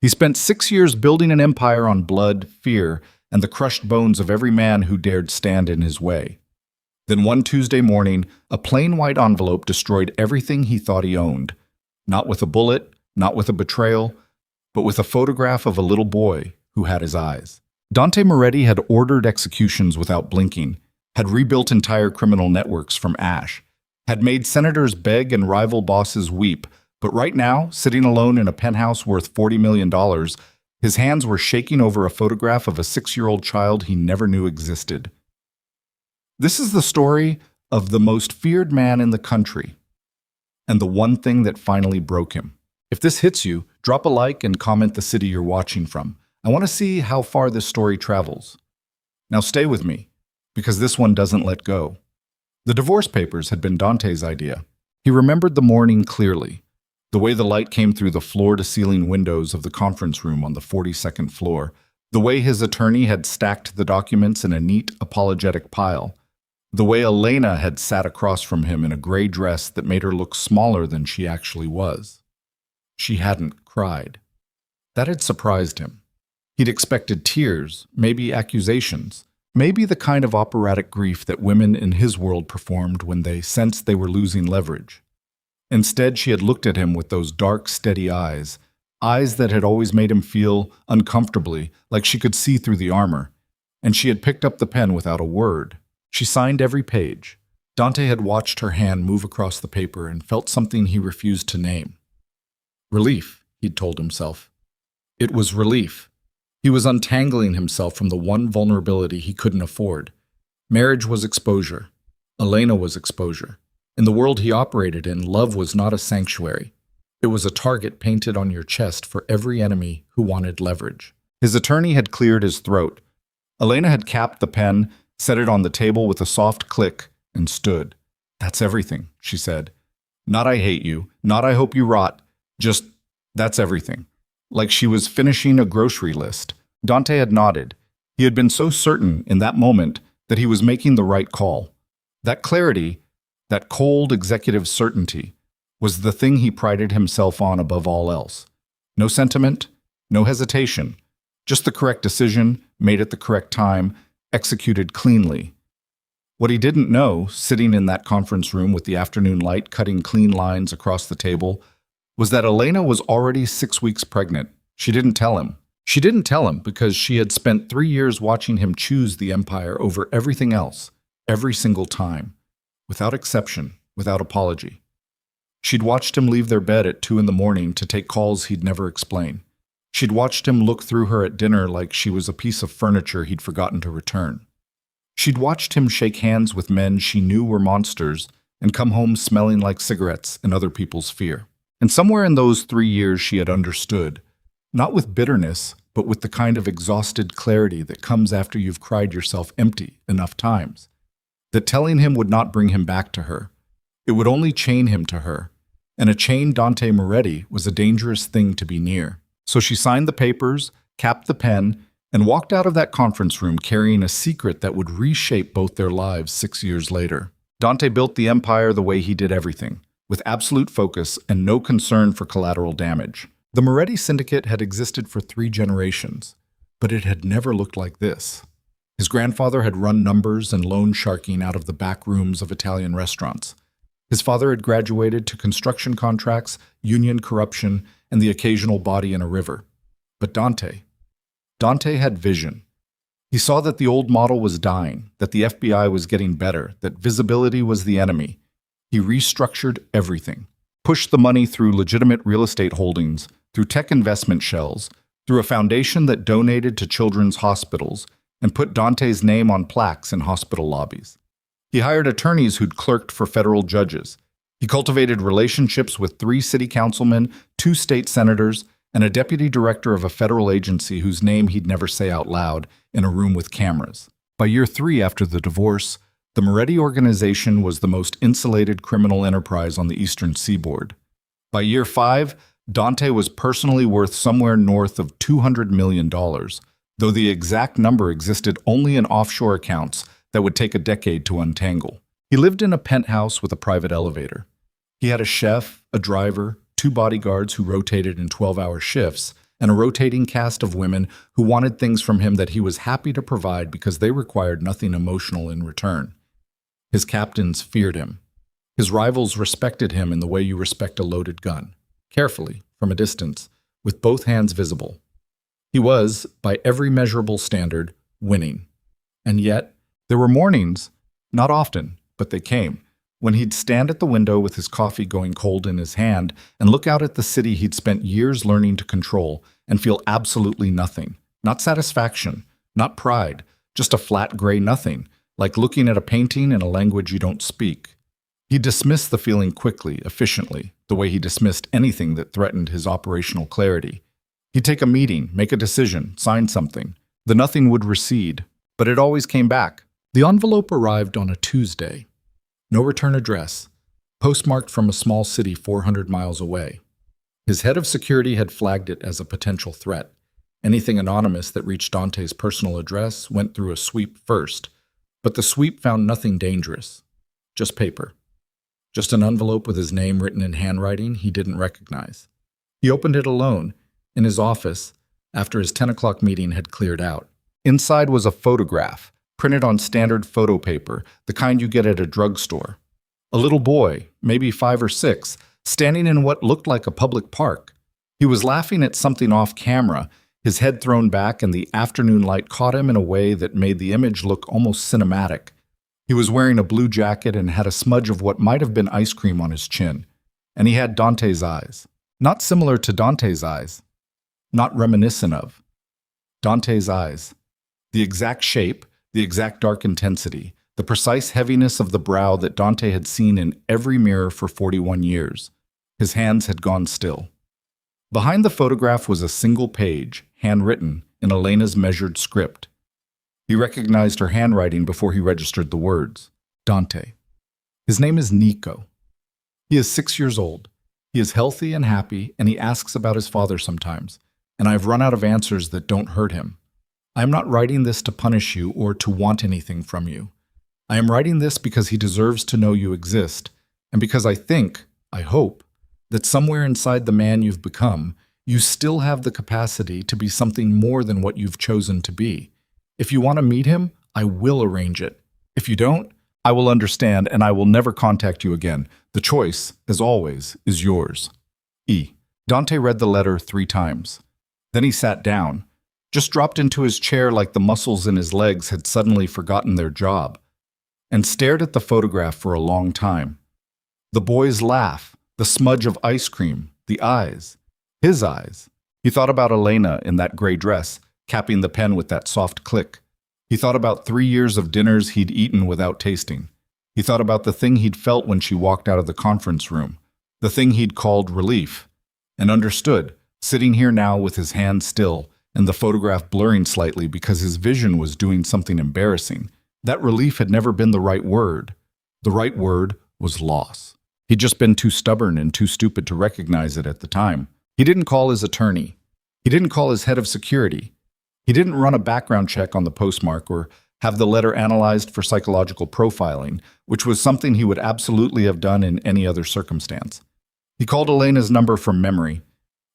He spent 6 years building an empire on blood, fear, and the crushed bones of every man who dared stand in his way. Then one Tuesday morning, a plain white envelope destroyed everything he thought he owned. Not with a bullet, not with a betrayal, but with a photograph of a little boy who had his eyes. Dante Moretti had ordered executions without blinking, had rebuilt entire criminal networks from ash, had made senators beg and rival bosses weep, but right now, sitting alone in a penthouse worth $40 million, his hands were shaking over a photograph of a 6-year-old child he never knew existed. This is the story of the most feared man in the country, and the one thing that finally broke him. If this hits you, drop a like and comment the city you're watching from. I want to see how far this story travels. Now stay with me, because this one doesn't let go. The divorce papers had been Dante's idea. He remembered the morning clearly, the way the light came through the floor-to-ceiling windows of the conference room on the 42nd floor, the way his attorney had stacked the documents in a neat, apologetic pile, the way Elena had sat across from him in a gray dress that made her look smaller than she actually was. She hadn't cried. That had surprised him. He'd expected tears, maybe accusations, maybe the kind of operatic grief that women in his world performed when they sensed they were losing leverage. Instead, she had looked at him with those dark, steady eyes that had always made him feel uncomfortably, like she could see through the armor, and she had picked up the pen without a word. She signed every page. Dante had watched her hand move across the paper and felt something he refused to name. Relief, he'd told himself. It was relief. He was untangling himself from the one vulnerability he couldn't afford. Marriage was exposure. Elena was exposure. In the world he operated in, love was not a sanctuary. It was a target painted on your chest for every enemy who wanted leverage. His attorney had cleared his throat. Elena had capped the pen, set it on the table with a soft click, and stood. "That's everything," she said. "Not I hate you, not I hope you rot, just that's everything." Like she was finishing a grocery list. Dante had nodded. He had been so certain in that moment that he was making the right call. That clarity, that cold executive certainty, was the thing he prided himself on above all else. No sentiment, no hesitation, just the correct decision, made at the correct time, executed cleanly. What he didn't know, sitting in that conference room with the afternoon light cutting clean lines across the table, was that Elena was already 6 weeks pregnant. She didn't tell him. She didn't tell him because she had spent 3 years watching him choose the empire over everything else, every single time, without exception, without apology. She'd watched him leave their bed at 2 a.m. to take calls he'd never explain. She'd watched him look through her at dinner like she was a piece of furniture he'd forgotten to return. She'd watched him shake hands with men she knew were monsters and come home smelling like cigarettes and other people's fear. And somewhere in those 3 years she had understood, not with bitterness, but with the kind of exhausted clarity that comes after you've cried yourself empty enough times, that telling him would not bring him back to her. It would only chain him to her, and a chained Dante Moretti was a dangerous thing to be near. So she signed the papers, capped the pen, and walked out of that conference room carrying a secret that would reshape both their lives 6 years later. Dante built the empire the way he did everything, with absolute focus and no concern for collateral damage. The Moretti Syndicate had existed for 3 generations, but it had never looked like this. His grandfather had run numbers and loan sharking out of the back rooms of Italian restaurants. His father had graduated to construction contracts, union corruption, and the occasional body in a river. But Dante had vision. He saw that the old model was dying, that the FBI was getting better, that visibility was the enemy. He restructured everything, pushed the money through legitimate real estate holdings, through tech investment shells, through a foundation that donated to children's hospitals, and put Dante's name on plaques in hospital lobbies. He hired attorneys who'd clerked for federal judges. He cultivated relationships with 3 city councilmen, 2 state senators, and a deputy director of a federal agency whose name he'd never say out loud in a room with cameras. By year 3 after the divorce, the Moretti organization was the most insulated criminal enterprise on the eastern seaboard. By year 5, Dante was personally worth somewhere north of $200 million, though the exact number existed only in offshore accounts that would take a decade to untangle. He lived in a penthouse with a private elevator. He had a chef, a driver, 2 bodyguards who rotated in 12-hour shifts, and a rotating cast of women who wanted things from him that he was happy to provide because they required nothing emotional in return. His captains feared him. His rivals respected him in the way you respect a loaded gun, carefully, from a distance, with both hands visible. He was, by every measurable standard, winning. And yet, there were mornings, not often, but they came, when he'd stand at the window with his coffee going cold in his hand and look out at the city he'd spent years learning to control and feel absolutely nothing. Not satisfaction, not pride, just a flat gray nothing, like looking at a painting in a language you don't speak. He dismissed the feeling quickly, efficiently, the way he dismissed anything that threatened his operational clarity. He'd take a meeting, make a decision, sign something. The nothing would recede, but it always came back. The envelope arrived on a Tuesday. No return address, postmarked from a small city 400 miles away. His head of security had flagged it as a potential threat. Anything anonymous that reached Dante's personal address went through a sweep first, but the sweep found nothing dangerous. Just paper. Just an envelope with his name written in handwriting he didn't recognize. He opened it alone, in his office, after his 10 o'clock meeting had cleared out. Inside was a photograph, printed on standard photo paper, the kind you get at a drugstore. A little boy, maybe 5 or 6, standing in what looked like a public park. He was laughing at something off camera, his head thrown back, and the afternoon light caught him in a way that made the image look almost cinematic. He was wearing a blue jacket and had a smudge of what might have been ice cream on his chin. And he had Dante's eyes. Not similar to Dante's eyes. Not reminiscent of. Dante's eyes. The exact shape, the exact dark intensity, the precise heaviness of the brow that Dante had seen in every mirror for 41 years. His hands had gone still. Behind the photograph was a single page, handwritten, in Elena's measured script. He recognized her handwriting before he registered the words. Dante. His name is Nico. He is 6 years old. He is healthy and happy, and he asks about his father sometimes, and I have run out of answers that don't hurt him. I am not writing this to punish you or to want anything from you. I am writing this because he deserves to know you exist, and because I think, I hope, that somewhere inside the man you've become, you still have the capacity to be something more than what you've chosen to be. If you want to meet him, I will arrange it. If you don't, I will understand and I will never contact you again. The choice, as always, is yours. E. Dante read the letter 3 times. Then he sat down, just dropped into his chair like the muscles in his legs had suddenly forgotten their job, and stared at the photograph for a long time. The boy's laugh, the smudge of ice cream, the eyes, his eyes. He thought about Elena in that gray dress, capping the pen with that soft click. He thought about 3 years of dinners he'd eaten without tasting. He thought about the thing he'd felt when she walked out of the conference room, the thing he'd called relief, and understood, sitting here now with his hands still, and the photograph blurring slightly because his vision was doing something embarrassing. That relief had never been the right word. The right word was loss. He'd just been too stubborn and too stupid to recognize it at the time. He didn't call his attorney. He didn't call his head of security. He didn't run a background check on the postmark or have the letter analyzed for psychological profiling, which was something he would absolutely have done in any other circumstance. He called Elena's number from memory.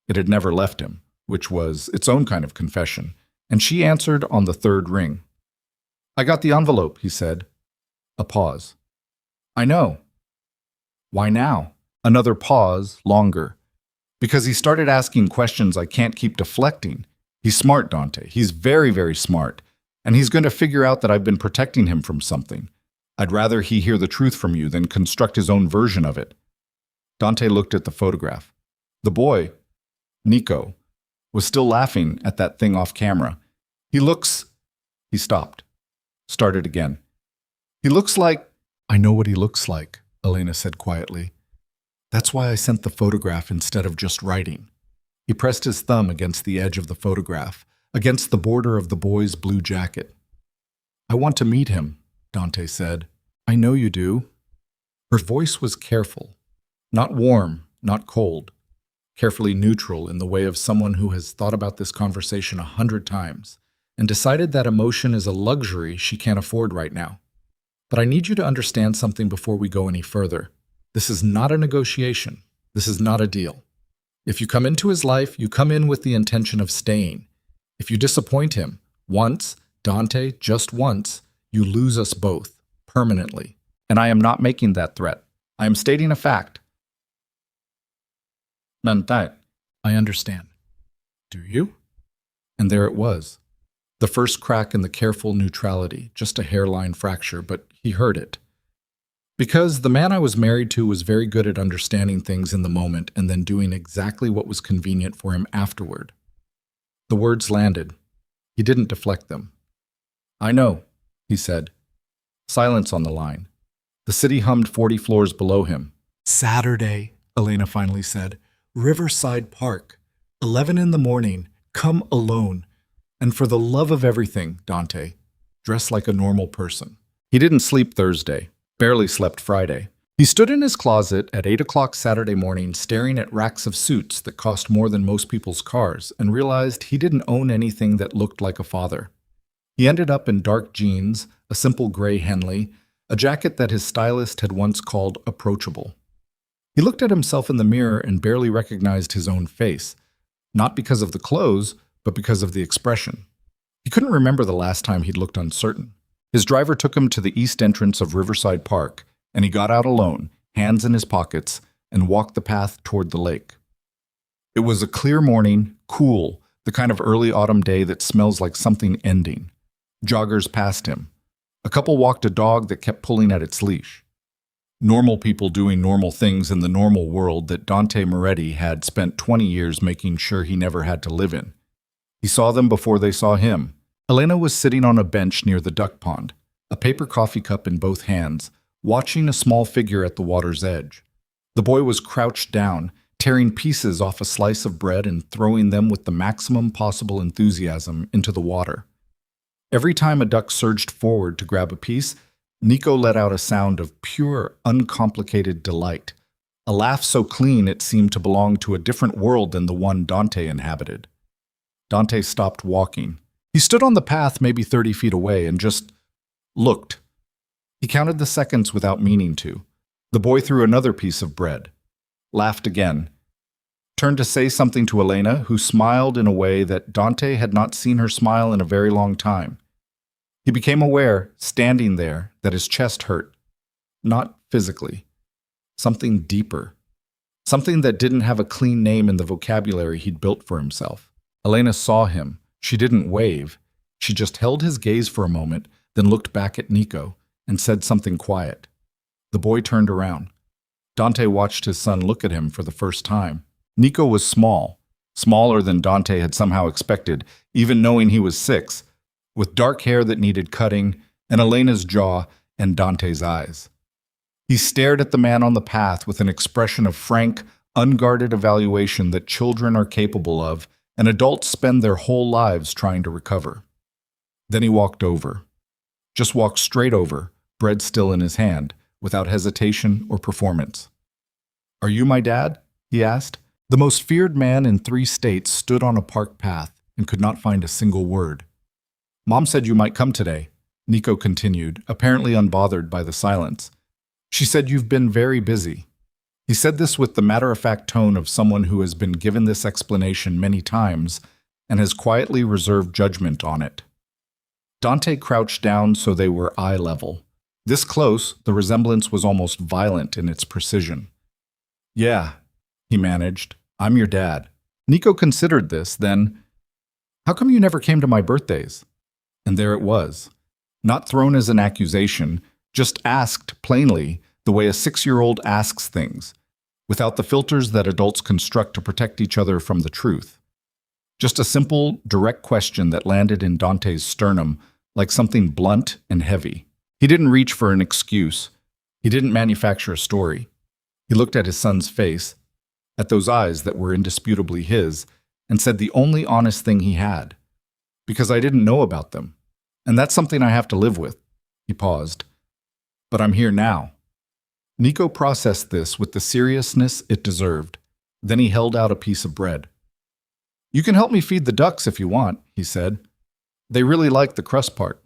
It had never left him, which was its own kind of confession, and she answered on the 3rd ring. I got the envelope, he said. A pause. I know. Why now? Another pause, longer. Because he started asking questions I can't keep deflecting. He's smart, Dante. He's very, very smart. And he's going to figure out that I've been protecting him from something. I'd rather he hear the truth from you than construct his own version of it. Dante looked at the photograph. The boy, Nico, was still laughing at that thing off camera. He stopped. Started again. He looks like... I know what he looks like, Elena said quietly. That's why I sent the photograph instead of just writing. He pressed his thumb against the edge of the photograph, against the border of the boy's blue jacket. I want to meet him, Dante said. I know you do. Her voice was careful, not warm, not cold, carefully neutral in the way of someone who has thought about this conversation 100 times and decided that emotion is a luxury she can't afford right now. But I need you to understand something before we go any further. This is not a negotiation. This is not a deal. If you come into his life, you come in with the intention of staying. If you disappoint him, once, Dante, just once, you lose us both, permanently. And I am not making that threat. I am stating a fact. Dante, I understand. Do you? And there it was. The first crack in the careful neutrality, just a hairline fracture, but he heard it. Because the man I was married to was very good at understanding things in the moment and then doing exactly what was convenient for him afterward. The words landed. He didn't deflect them. I know, he said. Silence on the line. The city hummed 40 floors below him. Saturday, Elena finally said. Riverside Park. 11 in the morning. Come alone. And for the love of everything, Dante, dress like a normal person. He didn't sleep Thursday. Barely slept Friday. He stood in his closet at 8 o'clock Saturday morning staring at racks of suits that cost more than most people's cars and realized he didn't own anything that looked like a father. He ended up in dark jeans, a simple gray Henley, a jacket that his stylist had once called approachable. He looked at himself in the mirror and barely recognized his own face, not because of the clothes, but because of the expression. He couldn't remember the last time he'd looked uncertain. His driver took him to the east entrance of Riverside Park, and he got out alone, hands in his pockets, and walked the path toward the lake. It was a clear morning, cool, the kind of early autumn day that smells like something ending. Joggers passed him. A couple walked a dog that kept pulling at its leash. Normal people doing normal things in the normal world that Dante Moretti had spent 20 years making sure he never had to live in. He saw them before they saw him. Elena was sitting on a bench near the duck pond, a paper coffee cup in both hands, watching a small figure at the water's edge. The boy was crouched down, tearing pieces off a slice of bread and throwing them with the maximum possible enthusiasm into the water. Every time a duck surged forward to grab a piece, Nico let out a sound of pure, uncomplicated delight, a laugh so clean it seemed to belong to a different world than the one Dante inhabited. Dante stopped walking. He stood on the path maybe 30 feet away and just looked. He counted the seconds without meaning to. The boy threw another piece of bread, laughed again, turned to say something to Elena, who smiled in a way that Dante had not seen her smile in a very long time. He became aware, standing there, that his chest hurt. Not physically. Something deeper. Something that didn't have a clean name in the vocabulary he'd built for himself. Elena saw him. She didn't wave. She just held his gaze for a moment, then looked back at Nico and said something quiet. The boy turned around. Dante watched his son look at him for the first time. Nico was small, smaller than Dante had somehow expected, even knowing he was 6, with dark hair that needed cutting, and Elena's jaw and Dante's eyes. He stared at the man on the path with an expression of frank, unguarded evaluation that children are capable of, and adults spend their whole lives trying to recover. Then he walked over. Just walked straight over, bread still in his hand, without hesitation or performance. "Are you my dad?" he asked. The most feared man in 3 states stood on a park path and could not find a single word. "Mom said you might come today," Nico continued, apparently unbothered by the silence. "She said you've been very busy." He said this with the matter-of-fact tone of someone who has been given this explanation many times and has quietly reserved judgment on it. Dante crouched down so they were eye level. This close, the resemblance was almost violent in its precision. "Yeah," he managed. "I'm your dad." Nico considered this, then, "How come you never came to my birthdays?" And there it was. Not thrown as an accusation, just asked plainly the way a 6-year-old asks things, without the filters that adults construct to protect each other from the truth. Just a simple, direct question that landed in Dante's sternum like something blunt and heavy. He didn't reach for an excuse. He didn't manufacture a story. He looked at his son's face, at those eyes that were indisputably his, and said the only honest thing he had. "Because I didn't know about them. And that's something I have to live with." He paused. "But I'm here now." Nico processed this with the seriousness it deserved. Then he held out a piece of bread. "You can help me feed the ducks if you want," he said. "They really like the crust part."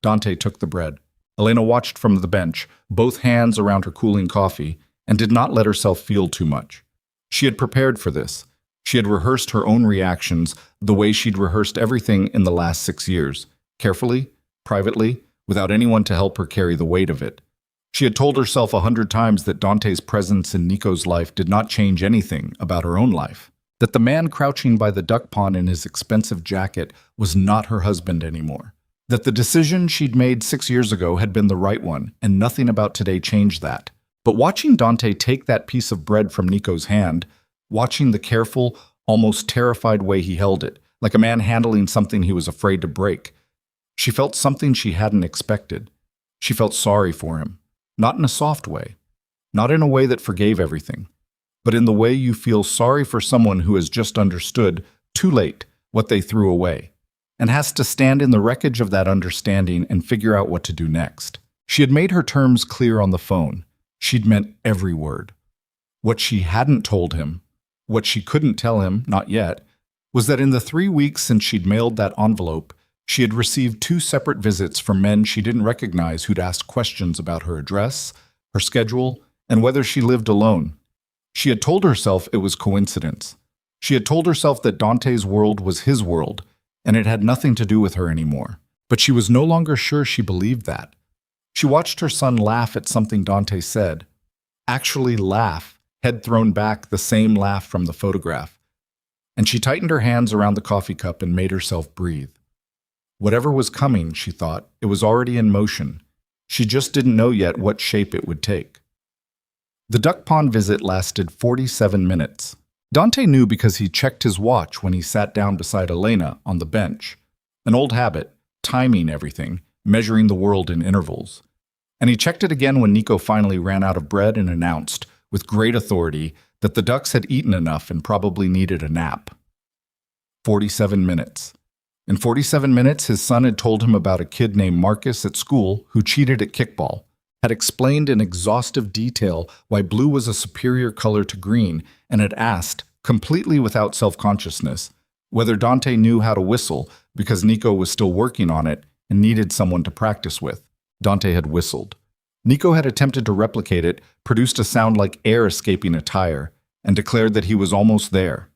Dante took the bread. Elena watched from the bench, both hands around her cooling coffee, and did not let herself feel too much. She had prepared for this. She had rehearsed her own reactions the way she'd rehearsed everything in the last 6 years, carefully, privately, without anyone to help her carry the weight of it. She had told herself 100 times that Dante's presence in Nico's life did not change anything about her own life, that the man crouching by the duck pond in his expensive jacket was not her husband anymore, that the decision she'd made 6 years ago had been the right one, and nothing about today changed that. But watching Dante take that piece of bread from Nico's hand, watching the careful, almost terrified way he held it, like a man handling something he was afraid to break, she felt something she hadn't expected. She felt sorry for him. Not in a soft way, not in a way that forgave everything, but in the way you feel sorry for someone who has just understood, too late, what they threw away, and has to stand in the wreckage of that understanding and figure out what to do next. She had made her terms clear on the phone. She'd meant every word. What she hadn't told him, what she couldn't tell him, not yet, was that in the 3 weeks since she'd mailed that envelope, she had received 2 separate visits from men she didn't recognize who'd asked questions about her address, her schedule, and whether she lived alone. She had told herself it was coincidence. She had told herself that Dante's world was his world, and it had nothing to do with her anymore. But she was no longer sure she believed that. She watched her son laugh at something Dante said. Actually laugh, head thrown back, the same laugh from the photograph. And she tightened her hands around the coffee cup and made herself breathe. Whatever was coming, she thought, it was already in motion. She just didn't know yet what shape it would take. The duck pond visit lasted 47 minutes. Dante knew because he checked his watch when he sat down beside Elena on the bench. An old habit, timing everything, measuring the world in intervals. And he checked it again when Nico finally ran out of bread and announced, with great authority, that the ducks had eaten enough and probably needed a nap. 47 minutes. In 47 minutes, his son had told him about a kid named Marcus at school who cheated at kickball, had explained in exhaustive detail why blue was a superior color to green, and had asked, completely without self-consciousness, whether Dante knew how to whistle because Nico was still working on it and needed someone to practice with. Dante had whistled. Nico had attempted to replicate it, produced a sound like air escaping a tire, and declared that he was almost there.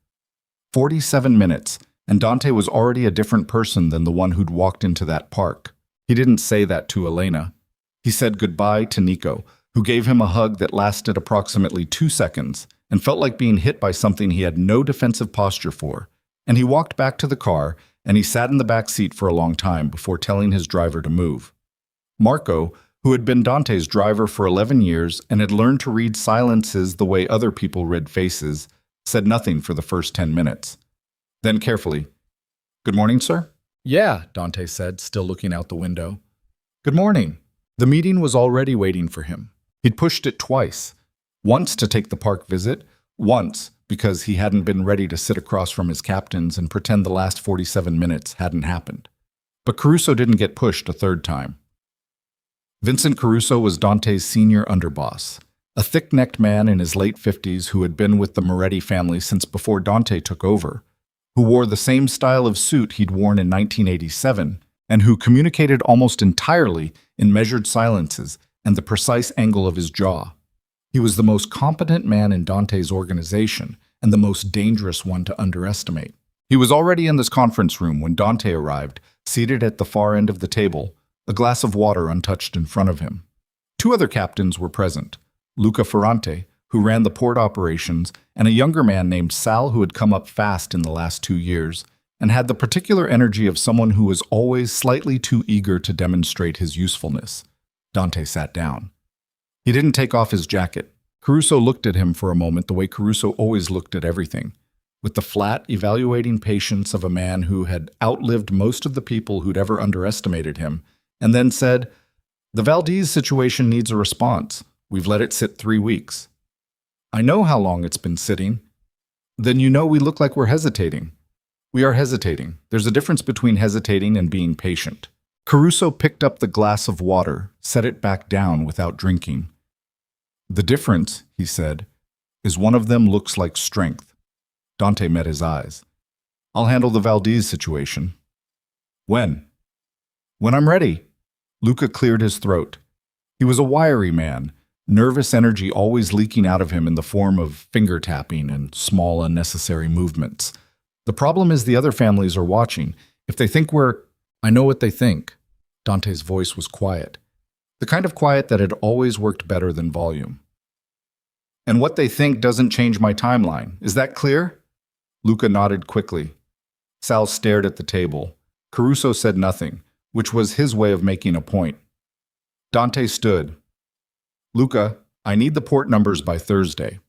47 minutes. And Dante was already a different person than the one who'd walked into that park. He didn't say that to Elena. He said goodbye to Nico, who gave him a hug that lasted approximately 2 seconds and felt like being hit by something he had no defensive posture for. And he walked back to the car, and he sat in the back seat for a long time before telling his driver to move. Marco, who had been Dante's driver for 11 years and had learned to read silences the way other people read faces, said nothing for the first 10 minutes. Then carefully, "Good morning, sir?" "Yeah," Dante said, still looking out the window. "Good morning." The meeting was already waiting for him. He'd pushed it twice. Once to take the park visit, once because he hadn't been ready to sit across from his captains and pretend the last 47 minutes hadn't happened. But Caruso didn't get pushed a third time. Vincent Caruso was Dante's senior underboss, a thick-necked man in his late 50s who had been with the Moretti family since before Dante took over, who wore the same style of suit he'd worn in 1987, and who communicated almost entirely in measured silences and the precise angle of his jaw. He was the most competent man in Dante's organization and the most dangerous one to underestimate. He was already in this conference room when Dante arrived, seated at the far end of the table, a glass of water untouched in front of him. 2 other captains were present, Luca Ferrante, who ran the port operations, and a younger man named Sal who had come up fast in the last 2 years and had the particular energy of someone who was always slightly too eager to demonstrate his usefulness. Dante sat down. He didn't take off his jacket. Caruso looked at him for a moment the way Caruso always looked at everything, with the flat, evaluating patience of a man who had outlived most of the people who'd ever underestimated him, and then said, "The Valdez situation needs a response. We've let it sit 3 weeks. I know how long it's been sitting." "Then you know we look like we're hesitating." "We are hesitating. There's a difference between hesitating and being patient." Caruso picked up the glass of water, set it back down without drinking. "The difference," he said, "is one of them looks like strength." Dante met his eyes. "I'll handle the Valdez situation." "When?" "When I'm ready." Luca cleared his throat. He was a wiry man, nervous energy always leaking out of him in the form of finger tapping and small unnecessary movements. The problem is the other families are watching. If they think we're... I know what they think. Dante's voice was quiet. The kind of quiet that had always worked better than volume. And what they think doesn't change my timeline. Is that clear? Luca nodded quickly. Sal stared at the table. Caruso said nothing, which was his way of making a point. Dante stood. Luca, I need the port numbers by Thursday.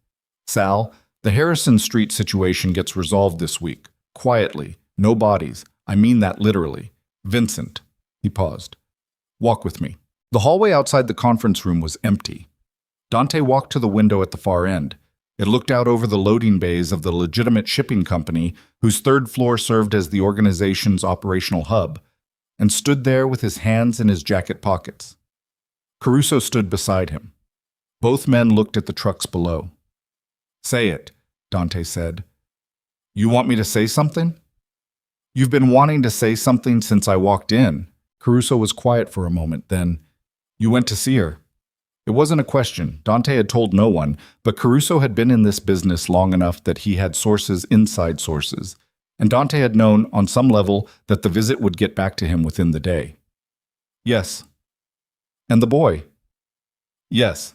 Sal, the Harrison Street situation gets resolved this week. Quietly. No bodies. I mean that literally. Vincent. He paused. Walk with me. The hallway outside the conference room was empty. Dante walked to the window at the far end. It looked out over the loading bays of the legitimate shipping company, whose third floor served as the organization's operational hub, and stood there with his hands in his jacket pockets. Caruso stood beside him. Both men looked at the trucks below. Say it, Dante said. You want me to say something? You've been wanting to say something since I walked in. Caruso was quiet for a moment, then, you went to see her. It wasn't a question. Dante had told no one, but Caruso had been in this business long enough that he had sources inside sources, and Dante had known, on some level, that the visit would get back to him within the day. Yes. And the boy? Yes.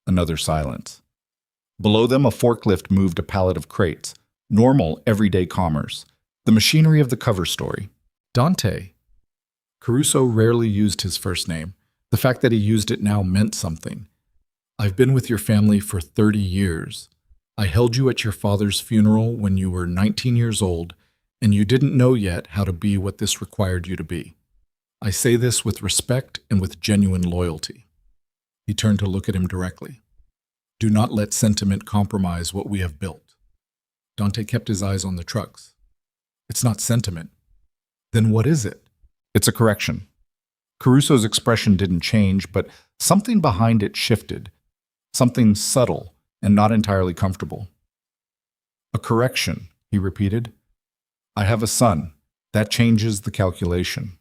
Another silence. Below them, a forklift moved a pallet of crates. Normal, everyday commerce. The machinery of the cover story. Dante. Caruso rarely used his first name. The fact that he used it now meant something. I've been with your family for 30 years. I held you at your father's funeral when you were 19 years old, and you didn't know yet how to be what this required you to be. I say this with respect and with genuine loyalty. He turned to look at him directly. Do not let sentiment compromise what we have built. Dante kept his eyes on the trucks. It's not sentiment. Then what is it? It's a correction. Caruso's expression didn't change, but something behind it shifted. Something subtle and not entirely comfortable. A correction, he repeated. I have a son. That changes the calculation.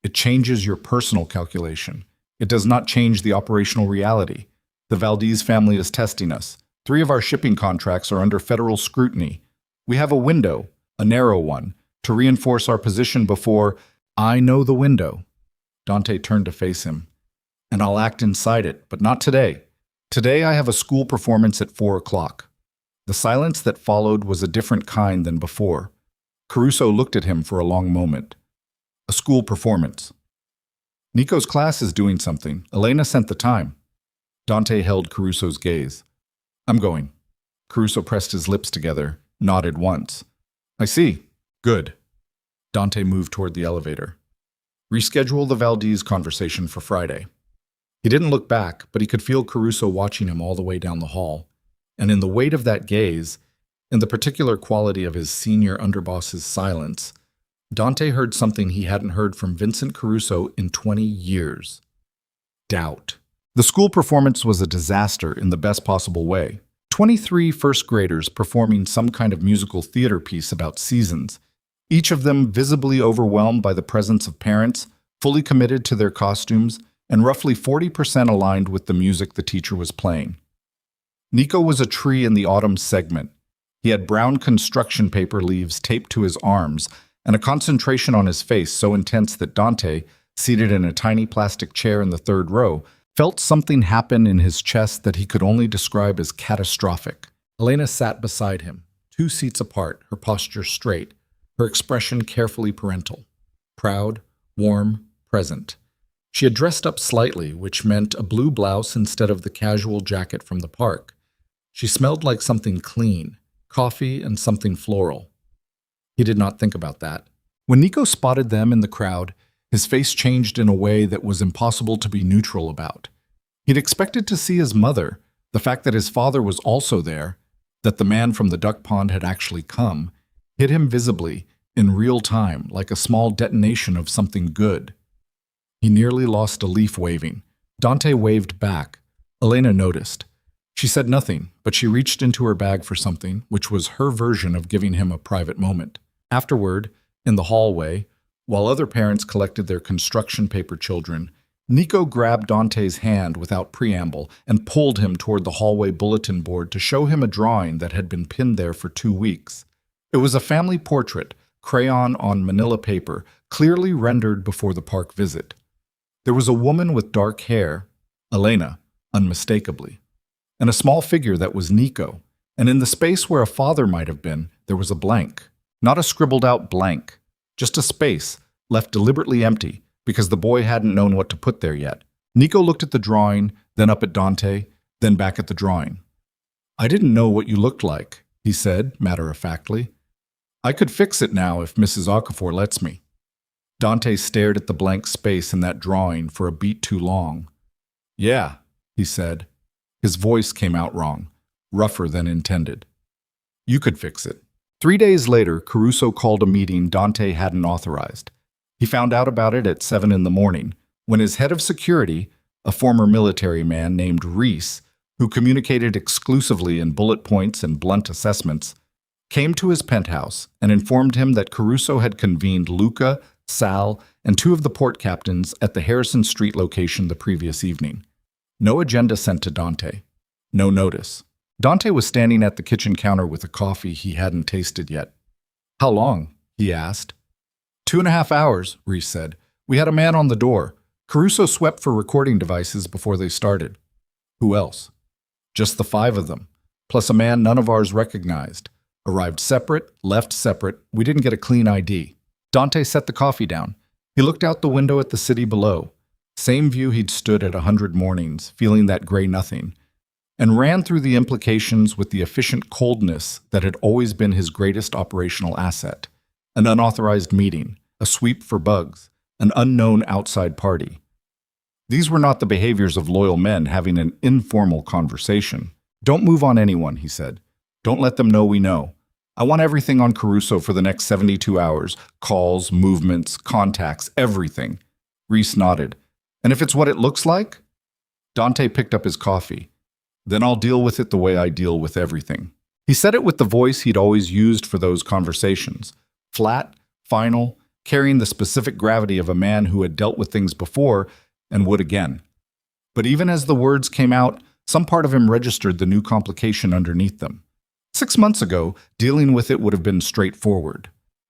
It changes your personal calculation. It does not change the operational reality. The Valdez family is testing us. 3 of our shipping contracts are under federal scrutiny. We have a window, a narrow one, to reinforce our position before... I know the window. Dante turned to face him. And I'll act inside it, but not today. Today I have a school performance at 4 o'clock. The silence that followed was a different kind than before. Caruso looked at him for a long moment. A school performance. Nico's class is doing something. Elena sent the time. Dante held Caruso's gaze. I'm going. Caruso pressed his lips together, nodded once. I see. Good. Dante moved toward the elevator. Reschedule the Valdez conversation for Friday. He didn't look back, but he could feel Caruso watching him all the way down the hall. And in the weight of that gaze, in the particular quality of his senior underboss's silence, Dante heard something he hadn't heard from Vincent Caruso in 20 years. Doubt. The school performance was a disaster in the best possible way. 23 first graders performing some kind of musical theater piece about seasons, each of them visibly overwhelmed by the presence of parents, fully committed to their costumes, and roughly 40% aligned with the music the teacher was playing. Nico was a tree in the autumn segment. He had brown construction paper leaves taped to his arms, and a concentration on his face so intense that Dante, seated in a tiny plastic chair in the 3rd row, felt something happen in his chest that he could only describe as catastrophic. Elena sat beside him, 2 seats apart, her posture straight, her expression carefully parental. Proud, warm, present. She had dressed up slightly, which meant a blue blouse instead of the casual jacket from the park. She smelled like something clean, coffee and something floral. He did not think about that. When Nico spotted them in the crowd, his face changed in a way that was impossible to be neutral about. He'd expected to see his mother, the fact that his father was also there, that the man from the duck pond had actually come, hit him visibly, in real time, like a small detonation of something good. He nearly lost a leaf waving. Dante waved back. Elena noticed. She said nothing, but she reached into her bag for something, which was her version of giving him a private moment. Afterward, in the hallway, while other parents collected their construction paper children, Nico grabbed Dante's hand without preamble and pulled him toward the hallway bulletin board to show him a drawing that had been pinned there for 2 weeks. It was a family portrait, crayon on manila paper, clearly rendered before the park visit. There was a woman with dark hair, Elena, unmistakably, and a small figure that was Nico, and in the space where a father might have been, there was a blank. Not a scribbled-out blank, just a space, left deliberately empty, because the boy hadn't known what to put there yet. Nico looked at the drawing, then up at Dante, then back at the drawing. "I didn't know what you looked like," he said, matter-of-factly. "I could fix it now if Mrs. Okafor lets me." Dante stared at the blank space in that drawing for a beat too long. "Yeah," he said. His voice came out wrong, rougher than intended. "You could fix it." 3 days later, Caruso called a meeting Dante hadn't authorized. He found out about it at 7 in the morning, when his head of security, a former military man named Reese, who communicated exclusively in bullet points and blunt assessments, came to his penthouse and informed him that Caruso had convened Luca, Sal, and 2 of the port captains at the Harrison Street location the previous evening. No agenda sent to Dante. No notice. Dante was standing at the kitchen counter with a coffee he hadn't tasted yet. "How long?" he asked. 2.5 hours, Reese said. "We had a man on the door. Caruso swept for recording devices before they started." "Who else?" "Just the 5 of them, plus a man none of ours recognized. Arrived separate, left separate. We didn't get a clean ID." Dante set the coffee down. He looked out the window at the city below. Same view he'd stood at 100 mornings, feeling that gray nothing, and ran through the implications with the efficient coldness that had always been his greatest operational asset. An unauthorized meeting, a sweep for bugs, an unknown outside party. These were not the behaviors of loyal men having an informal conversation. "Don't move on anyone," he said. "Don't let them know we know. I want everything on Caruso for the next 72 hours. Calls, movements, contacts, everything." Reese nodded. "And if it's what it looks like?" Dante picked up his coffee. "Then I'll deal with it the way I deal with everything." He said it with the voice he'd always used for those conversations. Flat, final, carrying the specific gravity of a man who had dealt with things before and would again. But even as the words came out, some part of him registered the new complication underneath them. 6 months ago, dealing with it would have been straightforward.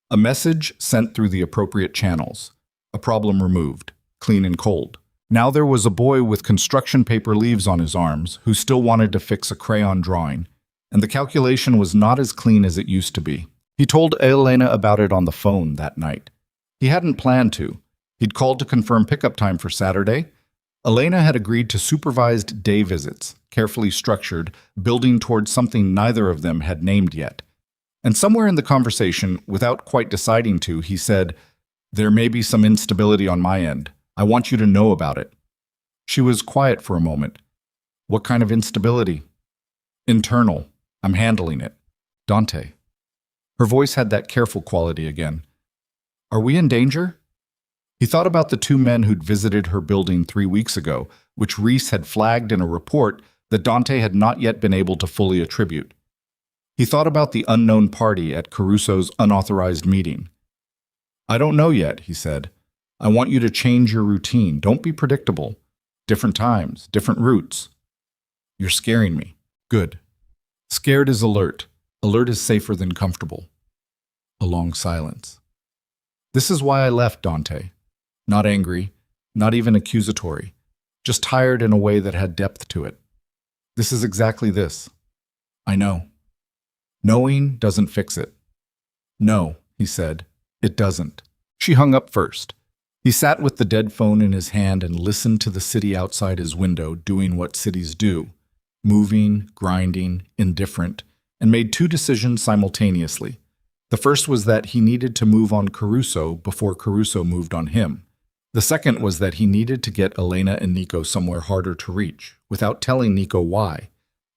A message sent through the appropriate channels. A problem removed, clean and cold. Now there was a boy with construction paper leaves on his arms who still wanted to fix a crayon drawing, and the calculation was not as clean as it used to be. He told Elena about it on the phone that night. He hadn't planned to. He'd called to confirm pickup time for Saturday. Elena had agreed to supervised day visits, carefully structured, building towards something neither of them had named yet. And somewhere in the conversation, without quite deciding to, he said, "There may be some instability on my end. I want you to know about it." She was quiet for a moment. "What kind of instability?" "Internal. I'm handling it." "Dante." Her voice had that careful quality again. "Are we in danger?" He thought about the 2 men who'd visited her building 3 weeks ago, which Reese had flagged in a report that Dante had not yet been able to fully attribute. He thought about the unknown party at Caruso's unauthorized meeting. "I don't know yet," he said. "I want you to change your routine. Don't be predictable. Different times, different routes." "You're scaring me." "Good." Scared is alert. Alert is safer than comfortable. A long silence. "This is why I left, Dante. Not angry, not even accusatory, just tired in a way that had depth to it. This is exactly this. I know. Knowing doesn't fix it." "No," he said, "it doesn't." She hung up first. He sat with the dead phone in his hand and listened to the city outside his window doing what cities do, moving, grinding, indifferent, and made 2 decisions simultaneously. The first was that he needed to move on Caruso before Caruso moved on him. The second was that he needed to get Elena and Nico somewhere harder to reach, without telling Nico why,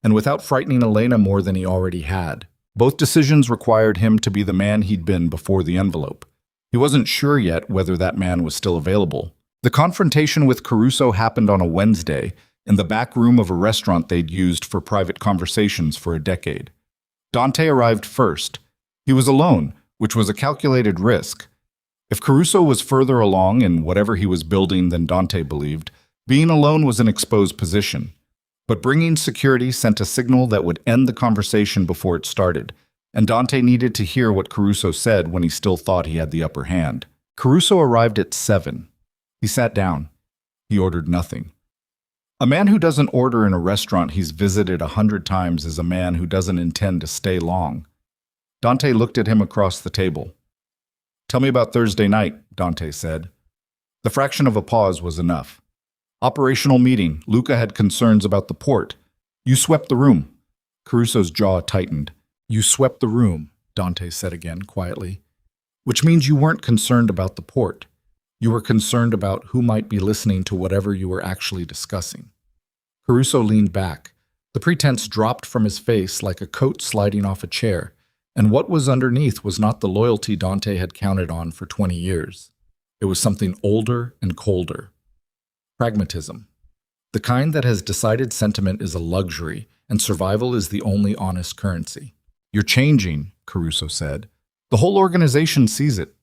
and without frightening Elena more than he already had. Both decisions required him to be the man he'd been before the envelope. He wasn't sure yet whether that man was still available. The confrontation with Caruso happened on a Wednesday, in the back room of a restaurant they'd used for private conversations for a decade. Dante arrived first. He was alone, which was a calculated risk. If Caruso was further along in whatever he was building than Dante believed, being alone was an exposed position. But bringing security sent a signal that would end the conversation before it started, and Dante needed to hear what Caruso said when he still thought he had the upper hand. Caruso arrived at 7. He sat down. He ordered nothing. A man who doesn't order in a restaurant he's visited 100 times is a man who doesn't intend to stay long. Dante looked at him across the table. "Tell me about Thursday night," Dante said. The fraction of a pause was enough. "Operational meeting. Luca had concerns about the port. You swept the room." Caruso's jaw tightened. "You swept the room," Dante said again, quietly. "Which means you weren't concerned about the port. You were concerned about who might be listening to whatever you were actually discussing." Caruso leaned back. The pretense dropped from his face like a coat sliding off a chair, and what was underneath was not the loyalty Dante had counted on for 20 years. It was something older and colder. Pragmatism. The kind that has decided sentiment is a luxury and survival is the only honest currency. "You're changing," Caruso said. "The whole organization sees it.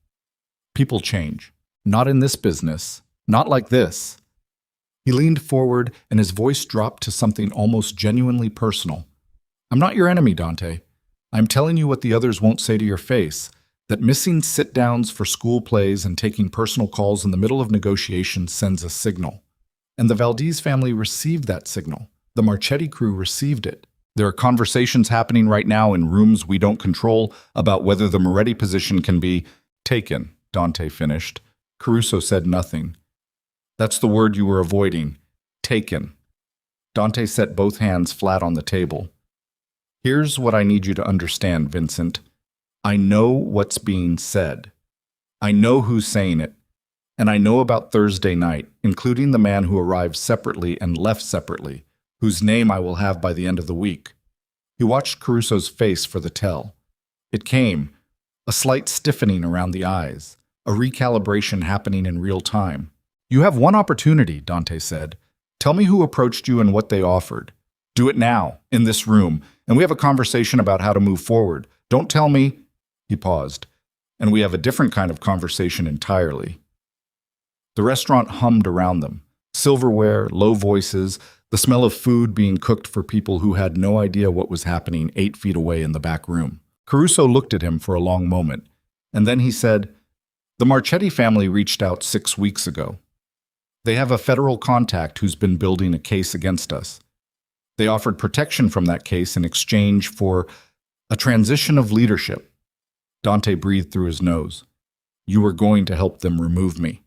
People change. Not in this business. Not like this." He leaned forward and his voice dropped to something almost genuinely personal. "I'm not your enemy, Dante. I'm telling you what the others won't say to your face, that missing sit-downs for school plays and taking personal calls in the middle of negotiations sends a signal. And the Valdez family received that signal. The Marchetti crew received it. There are conversations happening right now in rooms we don't control about whether the Moretti position can be taken," Dante finished. Caruso said nothing. "That's the word you were avoiding. Taken." Dante set both hands flat on the table. "Here's what I need you to understand, Vincent. I know what's being said. I know who's saying it. And I know about Thursday night, including the man who arrived separately and left separately, whose name I will have by the end of the week." He watched Caruso's face for the tell. It came, a slight stiffening around the eyes, a recalibration happening in real time. "You have one opportunity," Dante said. "Tell me who approached you and what they offered. Do it now, in this room, and we have a conversation about how to move forward. Don't tell me—" He paused. "And we have a different kind of conversation entirely." The restaurant hummed around them. Silverware, low voices, the smell of food being cooked for people who had no idea what was happening 8 feet away in the back room. Caruso looked at him for a long moment, and then he said, "The Marchetti family reached out 6 weeks ago. They have a federal contact who's been building a case against us. They offered protection from that case in exchange for a transition of leadership." Dante breathed through his nose. "You were going to help them remove me."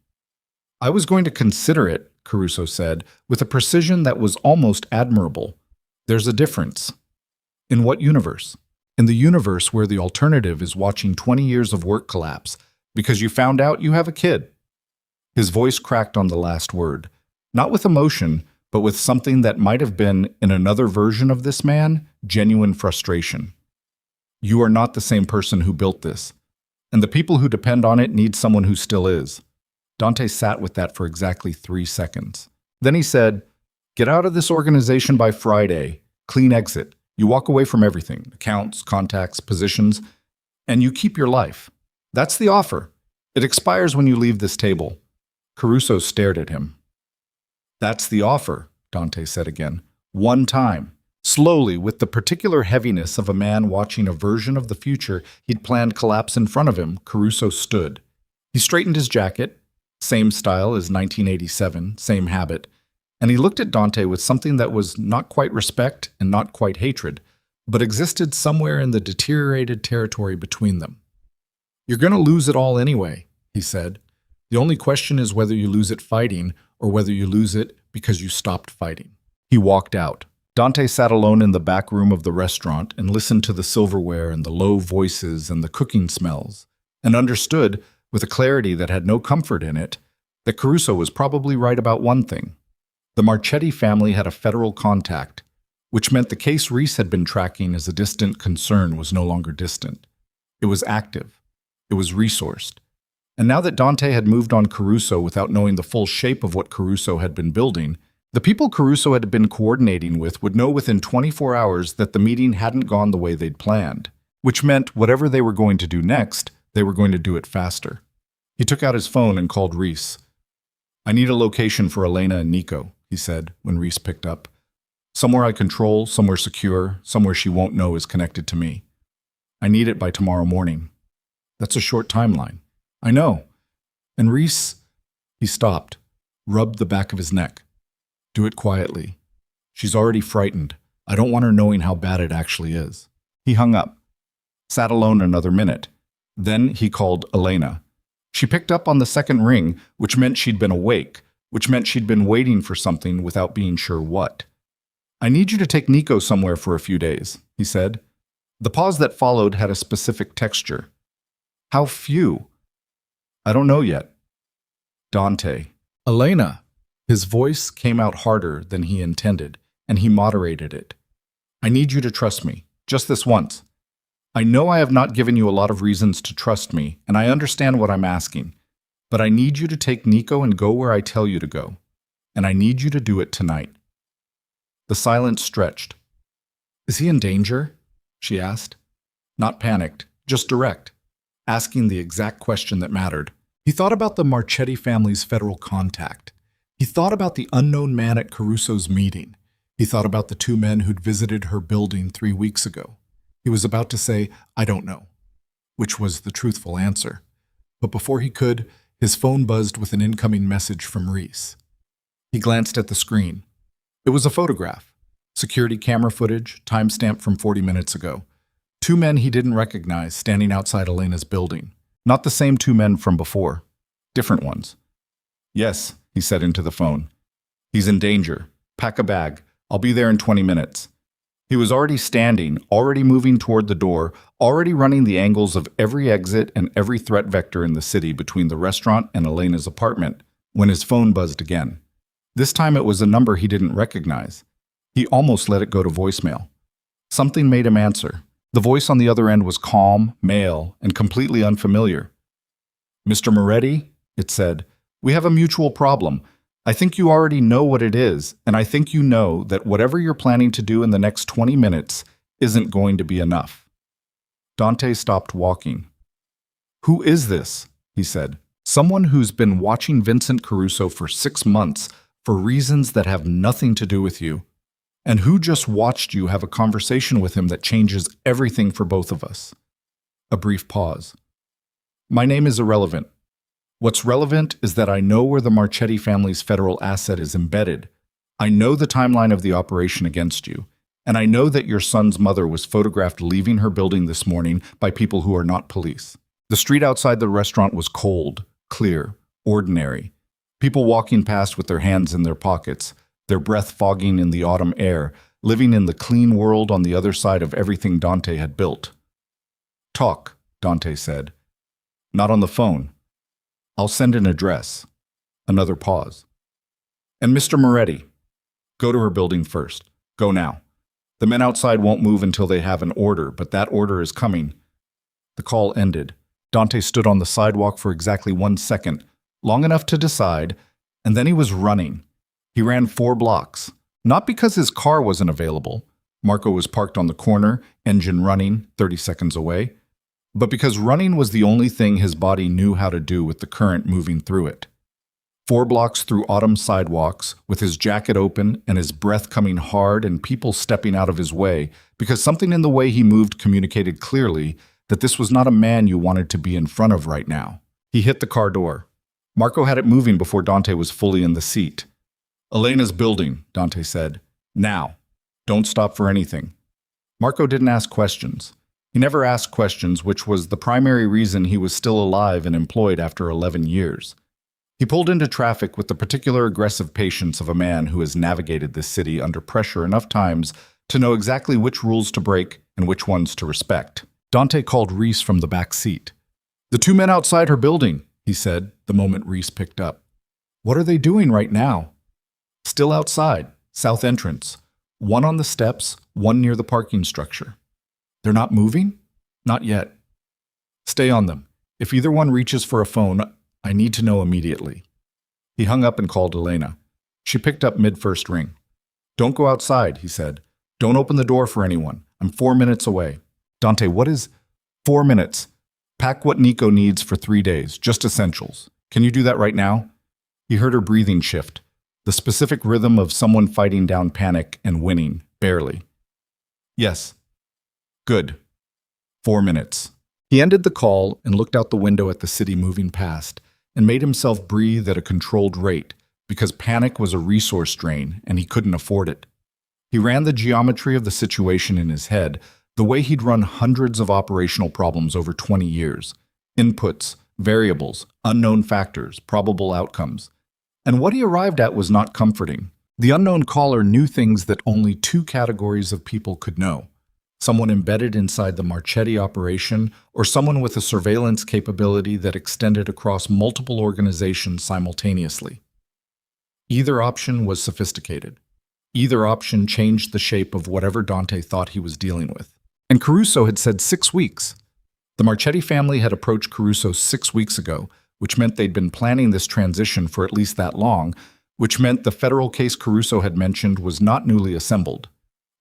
"I was going to consider it," Caruso said, with a precision that was almost admirable. "There's a difference." "In what universe?" "In the universe where the alternative is watching 20 years of work collapse because you found out you have a kid." His voice cracked on the last word, not with emotion, but with something that might have been, in another version of this man, genuine frustration. "You are not the same person who built this, and the people who depend on it need someone who still is." Dante sat with that for exactly 3 seconds. Then he said, "Get out of this organization by Friday. Clean exit. You walk away from everything, accounts, contacts, positions, and you keep your life. That's the offer. It expires when you leave this table." Caruso stared at him. "That's the offer," Dante said again. "One time." Slowly, with the particular heaviness of a man watching a version of the future he'd planned collapse in front of him, Caruso stood. He straightened his jacket, same style as 1987, same habit, and he looked at Dante with something that was not quite respect and not quite hatred, but existed somewhere in the deteriorated territory between them. "You're going to lose it all anyway," he said. "The only question is whether you lose it fighting or whether you lose it because you stopped fighting." He walked out. Dante sat alone in the back room of the restaurant and listened to the silverware and the low voices and the cooking smells, and understood, with a clarity that had no comfort in it, that Caruso was probably right about one thing. The Marchetti family had a federal contact, which meant the case Reese had been tracking as a distant concern was no longer distant. It was active. It was resourced. And now that Dante had moved on Caruso without knowing the full shape of what Caruso had been building, the people Caruso had been coordinating with would know within 24 hours that the meeting hadn't gone the way they'd planned, which meant whatever they were going to do next, they were going to do it faster. He took out his phone and called Reese. "I need a location for Elena and Nico," he said when Reese picked up. "Somewhere I control, somewhere secure, somewhere she won't know is connected to me. I need it by tomorrow morning." "That's a short timeline." "I know." And Reese, he stopped, rubbed the back of his neck. "Do it quietly. She's already frightened. I don't want her knowing how bad it actually is." He hung up, sat alone another minute. Then he called Elena. She picked up on the second ring, which meant she'd been awake, which meant she'd been waiting for something without being sure what. "I need you to take Nico somewhere for a few days," he said. The pause that followed had a specific texture. "How few?" "I don't know yet." "Dante." "Elena." His voice came out harder than he intended, and he moderated it. "I need you to trust me, just this once. I know I have not given you a lot of reasons to trust me, and I understand what I'm asking, but I need you to take Nico and go where I tell you to go, and I need you to do it tonight." The silence stretched. "Is he in danger?" she asked. Not panicked, just direct, asking the exact question that mattered. He thought about the Marchetti family's federal contact. He thought about the unknown man at Caruso's meeting. He thought about the two men who'd visited her building 3 weeks ago. He was about to say, "I don't know," which was the truthful answer. But before he could, his phone buzzed with an incoming message from Reese. He glanced at the screen. It was a photograph. Security camera footage, timestamped from 40 minutes ago. 2 men he didn't recognize standing outside Elena's building. Not the same 2 men from before. Different ones. "Yes," he said into the phone. "He's in danger. Pack a bag. I'll be there in 20 minutes. He was already standing, already moving toward the door, already running the angles of every exit and every threat vector in the city between the restaurant and Elena's apartment, when his phone buzzed again. This time it was a number he didn't recognize. He almost let it go to voicemail. Something made him answer. The voice on the other end was calm, male, and completely unfamiliar. "Mr. Moretti," it said, "we have a mutual problem. I think you already know what it is, and I think you know that whatever you're planning to do in the next 20 minutes isn't going to be enough." Dante stopped walking. "Who is this?" he said. "Someone who's been watching Vincent Caruso for 6 months for reasons that have nothing to do with you, and who just watched you have a conversation with him that changes everything for both of us." A brief pause. "My name is irrelevant. What's relevant is that I know where the Marchetti family's federal asset is embedded. I know the timeline of the operation against you, and I know that your son's mother was photographed leaving her building this morning by people who are not police. The street outside the restaurant was cold, clear, ordinary. People walking past with their hands in their pockets, their breath fogging in the autumn air, living in the clean world on the other side of everything Dante had built. "Talk," Dante said. "Not on the phone. I'll send an address." Another pause. "And Mr. Moretti, go to her building first. Go now. The men outside won't move until they have an order, but that order is coming." The call ended. Dante stood on the sidewalk for exactly 1 second, long enough to decide, and then he was running. He ran 4 blocks. Not because his car wasn't available. Marco was parked on the corner, engine running, 30 seconds away. But because running was the only thing his body knew how to do with the current moving through it. 4 blocks through autumn sidewalks, with his jacket open and his breath coming hard and people stepping out of his way, because something in the way he moved communicated clearly that this was not a man you wanted to be in front of right now. He hit the car door. Marco had it moving before Dante was fully in the seat. "Elena's building," Dante said. "Now. Don't stop for anything." Marco didn't ask questions. He never asked questions, which was the primary reason he was still alive and employed after 11 years. He pulled into traffic with the particular aggressive patience of a man who has navigated this city under pressure enough times to know exactly which rules to break and which ones to respect. Dante called Reese from the back seat. "The 2 men outside her building," he said the moment Reese picked up. "What are they doing right now?" "Still outside, south entrance. 1 on the steps, 1 near the parking structure." "They're not moving?" "Not yet." "Stay on them. If either one reaches for a phone, I need to know immediately." He hung up and called Elena. She picked up mid-first ring. "Don't go outside," he said. "Don't open the door for anyone. I'm 4 minutes away." "Dante, what is 4 minutes?" Pack what Nico needs for 3 days, just essentials. Can you do that right now? He heard her breathing shift, the specific rhythm of someone fighting down panic and winning, barely. Yes. Good. 4 minutes. He ended the call and looked out the window at the city moving past and made himself breathe at a controlled rate because panic was a resource drain and he couldn't afford it. He ran the geometry of the situation in his head, the way he'd run hundreds of operational problems over 20 years. Inputs, variables, unknown factors, probable outcomes. And what he arrived at was not comforting. The unknown caller knew things that only 2 categories of people could know. Someone embedded inside the Marchetti operation, or someone with a surveillance capability that extended across multiple organizations simultaneously. Either option was sophisticated. Either option changed the shape of whatever Dante thought he was dealing with. And Caruso had said 6 weeks. The Marchetti family had approached Caruso 6 weeks ago, which meant they'd been planning this transition for at least that long, which meant the federal case Caruso had mentioned was not newly assembled.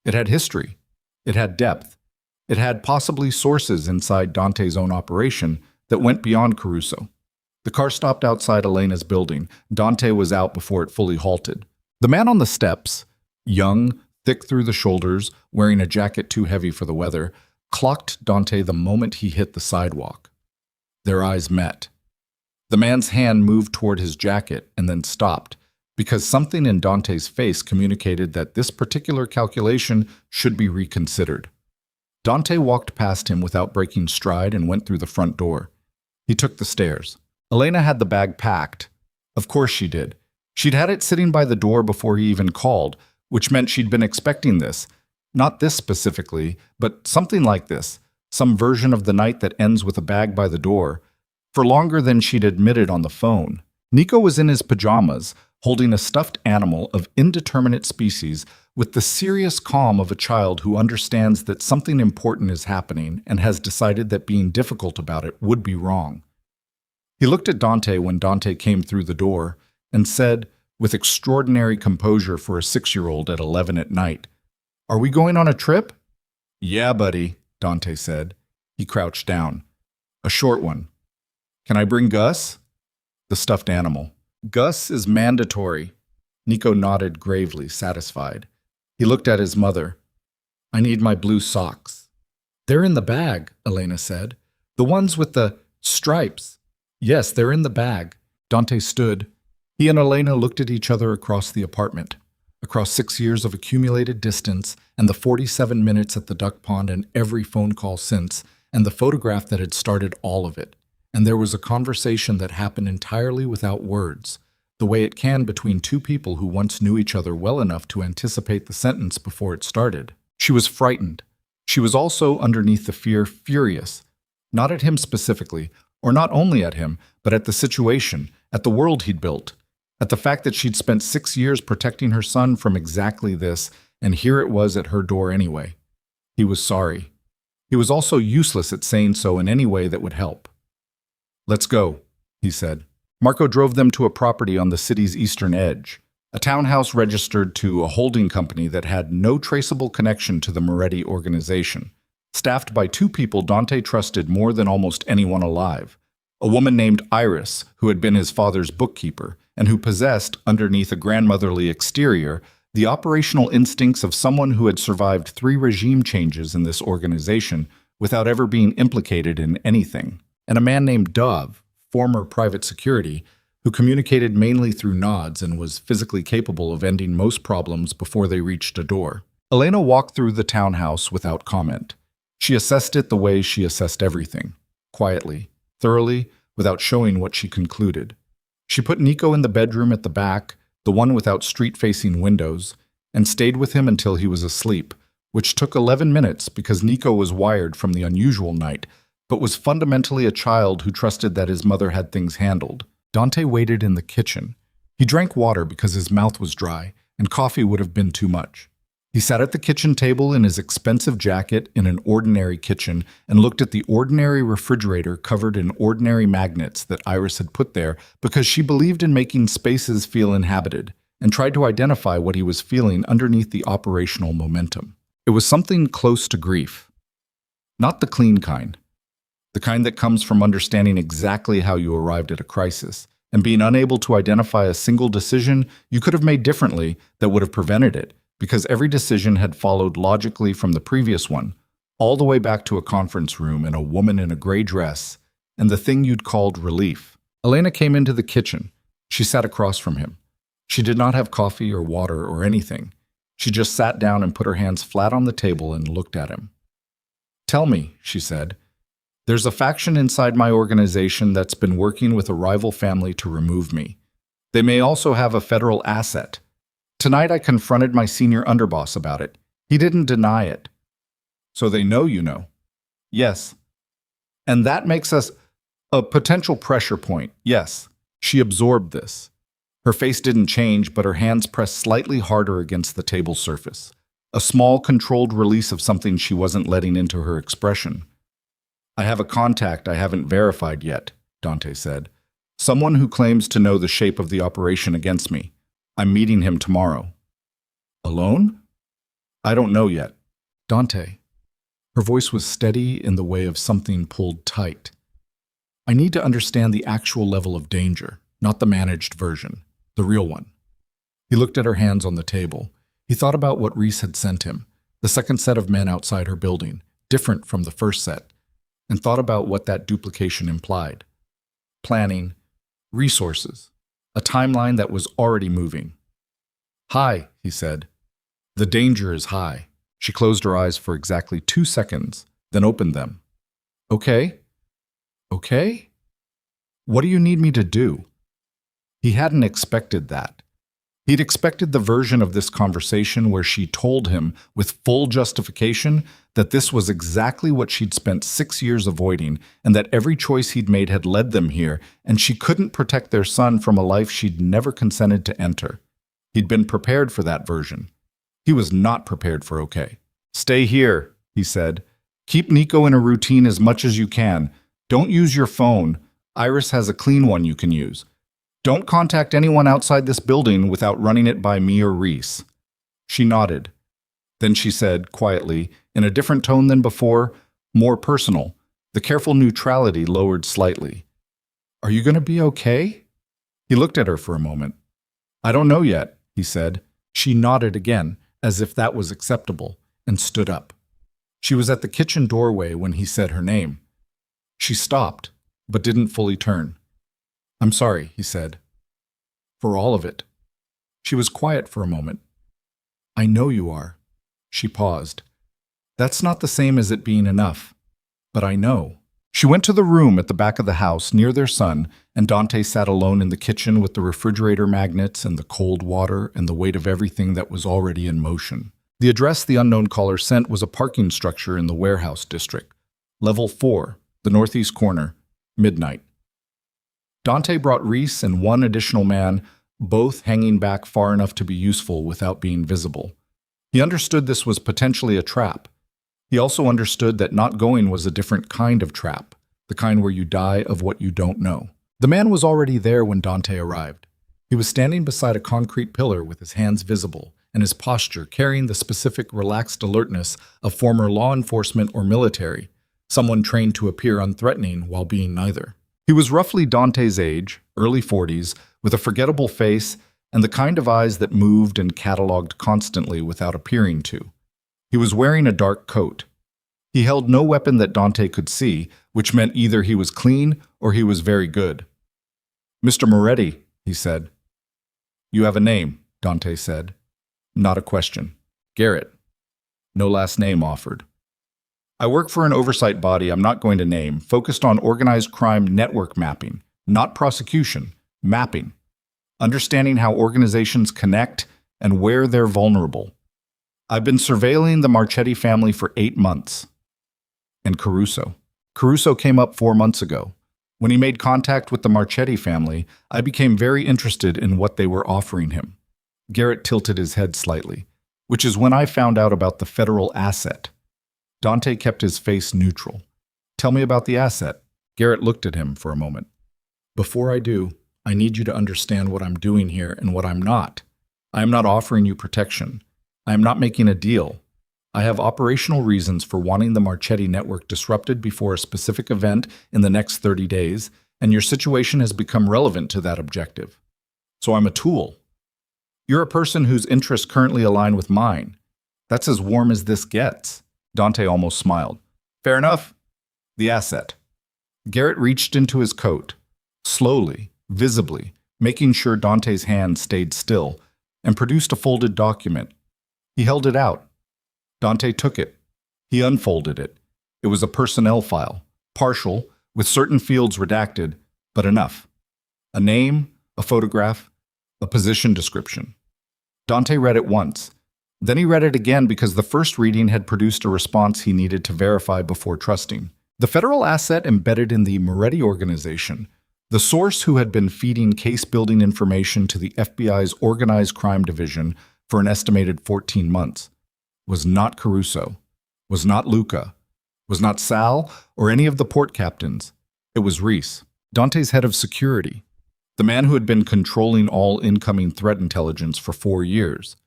It had history. It had depth. It had possibly sources inside Dante's own operation that went beyond Caruso. The car stopped outside Elena's building. Dante was out before it fully halted. The man on the steps, young, thick through the shoulders, wearing a jacket too heavy for the weather, clocked Dante the moment he hit the sidewalk. Their eyes met. The man's hand moved toward his jacket and then stopped, because something in Dante's face communicated that this particular calculation should be reconsidered. Dante walked past him without breaking stride and went through the front door. He took the stairs. Elena had the bag packed. Of course she did. She'd had it sitting by the door before he even called, which meant she'd been expecting this. Not this specifically, but something like this, some version of the night that ends with a bag by the door, for longer than she'd admitted on the phone. Nico was in his pajamas, holding a stuffed animal of indeterminate species with the serious calm of a child who understands that something important is happening and has decided that being difficult about it would be wrong. He looked at Dante when Dante came through the door and said, with extraordinary composure for a 6-year-old at 11 at night, "Are we going on a trip?" "Yeah, buddy," Dante said. He crouched down. "A short one. Can I bring Gus?" The stuffed animal. "Gus is mandatory." Nico nodded gravely, satisfied. He looked at his mother. "I need my blue socks." "They're in the bag," Elena said. "The ones with the stripes." "Yes, they're in the bag." Dante stood. He and Elena looked at each other across the apartment, across 6 years of accumulated distance and the 47 minutes at the duck pond and every phone call since, and the photograph that had started all of it. And there was a conversation that happened entirely without words, the way it can between 2 people who once knew each other well enough to anticipate the sentence before it started. She was frightened. She was also, underneath the fear, furious. Not at him specifically, or not only at him, but at the situation, at the world he'd built, at the fact that she'd spent 6 years protecting her son from exactly this, and here it was at her door anyway. He was sorry. He was also useless at saying so in any way that would help. "Let's go," he said. Marco drove them to a property on the city's eastern edge, a townhouse registered to a holding company that had no traceable connection to the Moretti organization, staffed by 2 people Dante trusted more than almost anyone alive, a woman named Iris, who had been his father's bookkeeper, and who possessed, underneath a grandmotherly exterior, the operational instincts of someone who had survived 3 regime changes in this organization without ever being implicated in anything, and a man named Dove, former private security, who communicated mainly through nods and was physically capable of ending most problems before they reached a door. Elena walked through the townhouse without comment. She assessed it the way she assessed everything, quietly, thoroughly, without showing what she concluded. She put Nico in the bedroom at the back, the one without street-facing windows, and stayed with him until he was asleep, which took 11 minutes because Nico was wired from the unusual night, but was fundamentally a child who trusted that his mother had things handled. Dante waited in the kitchen. He drank water because his mouth was dry, and coffee would have been too much. He sat at the kitchen table in his expensive jacket in an ordinary kitchen and looked at the ordinary refrigerator covered in ordinary magnets that Iris had put there because she believed in making spaces feel inhabited, and tried to identify what he was feeling underneath the operational momentum. It was something close to grief. Not the clean kind. the kind that comes from understanding exactly how you arrived at a crisis and being unable to identify a single decision you could have made differently that would have prevented it, because every decision had followed logically from the previous one, all the way back to a conference room and a woman in a gray dress and the thing you'd called relief. Elena came into the kitchen. She sat across from him. She did not have coffee or water or anything. She just sat down and put her hands flat on the table and looked at him. "Tell me," she said. "There's a faction inside my organization that's been working with a rival family to remove me. They may also have a federal asset. Tonight I confronted my senior underboss about it. He didn't deny it." "So they know you know?" "Yes." "And that makes us a potential pressure point." "Yes." She absorbed this. Her face didn't change, but her hands pressed slightly harder against the table surface. A small, controlled release of something she wasn't letting into her expression. "I have a contact I haven't verified yet," Dante said. "Someone who claims to know the shape of the operation against me. I'm meeting him tomorrow." "Alone?" "I don't know yet." "Dante." Her voice was steady in the way of something pulled tight. "I need to understand the actual level of danger, not the managed version, the real one." He looked at her hands on the table. He thought about what Reese had sent him, the second set of men outside her building, different from the first set, and thought about what that duplication implied. Planning, resources, a timeline that was already moving. "High," he said. "The danger is high." She closed her eyes for exactly 2 seconds, then opened them. "Okay? Okay? What do you need me to do?" He hadn't expected that. He'd expected the version of this conversation where she told him, with full justification, that this was exactly what she'd spent 6 years avoiding, and that every choice he'd made had led them here, and she couldn't protect their son from a life she'd never consented to enter. He'd been prepared for that version. He was not prepared for okay. "Stay here," he said. "Keep Nico in a routine as much as you can. Don't use your phone. Iris has a clean one you can use. Don't contact anyone outside this building without running it by me or Reese." She nodded. Then she said, quietly, in a different tone than before, more personal. The careful neutrality lowered slightly. "Are you going to be okay?" He looked at her for a moment. "I don't know yet," he said. She nodded again, as if that was acceptable, and stood up. She was at the kitchen doorway when he said her name. She stopped, but didn't fully turn. "I'm sorry," he said. "For all of it." She was quiet for a moment. "I know you are." She paused. "That's not the same as it being enough. But I know." She went to the room at the back of the house near their son, and Dante sat alone in the kitchen with the refrigerator magnets and the cold water and the weight of everything that was already in motion. The address the unknown caller sent was a parking structure in the warehouse district. Level 4, the northeast corner, midnight. Dante brought Reese and one additional man, both hanging back far enough to be useful without being visible. He understood this was potentially a trap. He also understood that not going was a different kind of trap, the kind where you die of what you don't know. The man was already there when Dante arrived. He was standing beside a concrete pillar with his hands visible, and his posture carrying the specific relaxed alertness of former law enforcement or military, someone trained to appear unthreatening while being neither. He was roughly Dante's age, early 40s, with a forgettable face and the kind of eyes that moved and cataloged constantly without appearing to. He was wearing a dark coat. He held no weapon that Dante could see, which meant either he was clean or he was very good. "Mr. Moretti," he said. "You have a name," Dante said. Not a question. "Garrett." No last name offered. "I work for an oversight body I'm not going to name, focused on organized crime network mapping, not prosecution, mapping. Understanding how organizations connect and where they're vulnerable. I've been surveilling the Marchetti family for 8 months. And Caruso. Caruso came up 4 months ago. When he made contact with the Marchetti family, I became very interested in what they were offering him." Garrett tilted his head slightly, "which is when I found out about the federal asset." Dante kept his face neutral. "Tell me about the asset." Garrett looked at him for a moment. "Before I do, I need you to understand what I'm doing here and what I'm not. I am not offering you protection. I am not making a deal. I have operational reasons for wanting the Marchetti network disrupted before a specific event in the next 30 days, and your situation has become relevant to that objective. So I'm a tool. You're a person whose interests currently align with mine. That's as warm as this gets. Dante almost smiled. Fair enough. The asset. Garrett reached into his coat, slowly, visibly, making sure Dante's hand stayed still, and produced a folded document. He held it out. Dante took it. He unfolded it. It was a personnel file, partial, with certain fields redacted, but enough. A name, a photograph, a position description. Dante read it once. Then he read it again because the first reading had produced a response he needed to verify before trusting. The federal asset embedded in the Moretti organization, the source who had been feeding case-building information to the FBI's Organized Crime Division for an estimated 14 months, was not Caruso, was not Luca, was not Sal or any of the port captains. It was Reese, Dante's head of security, the man who had been controlling all incoming threat intelligence for 4 years,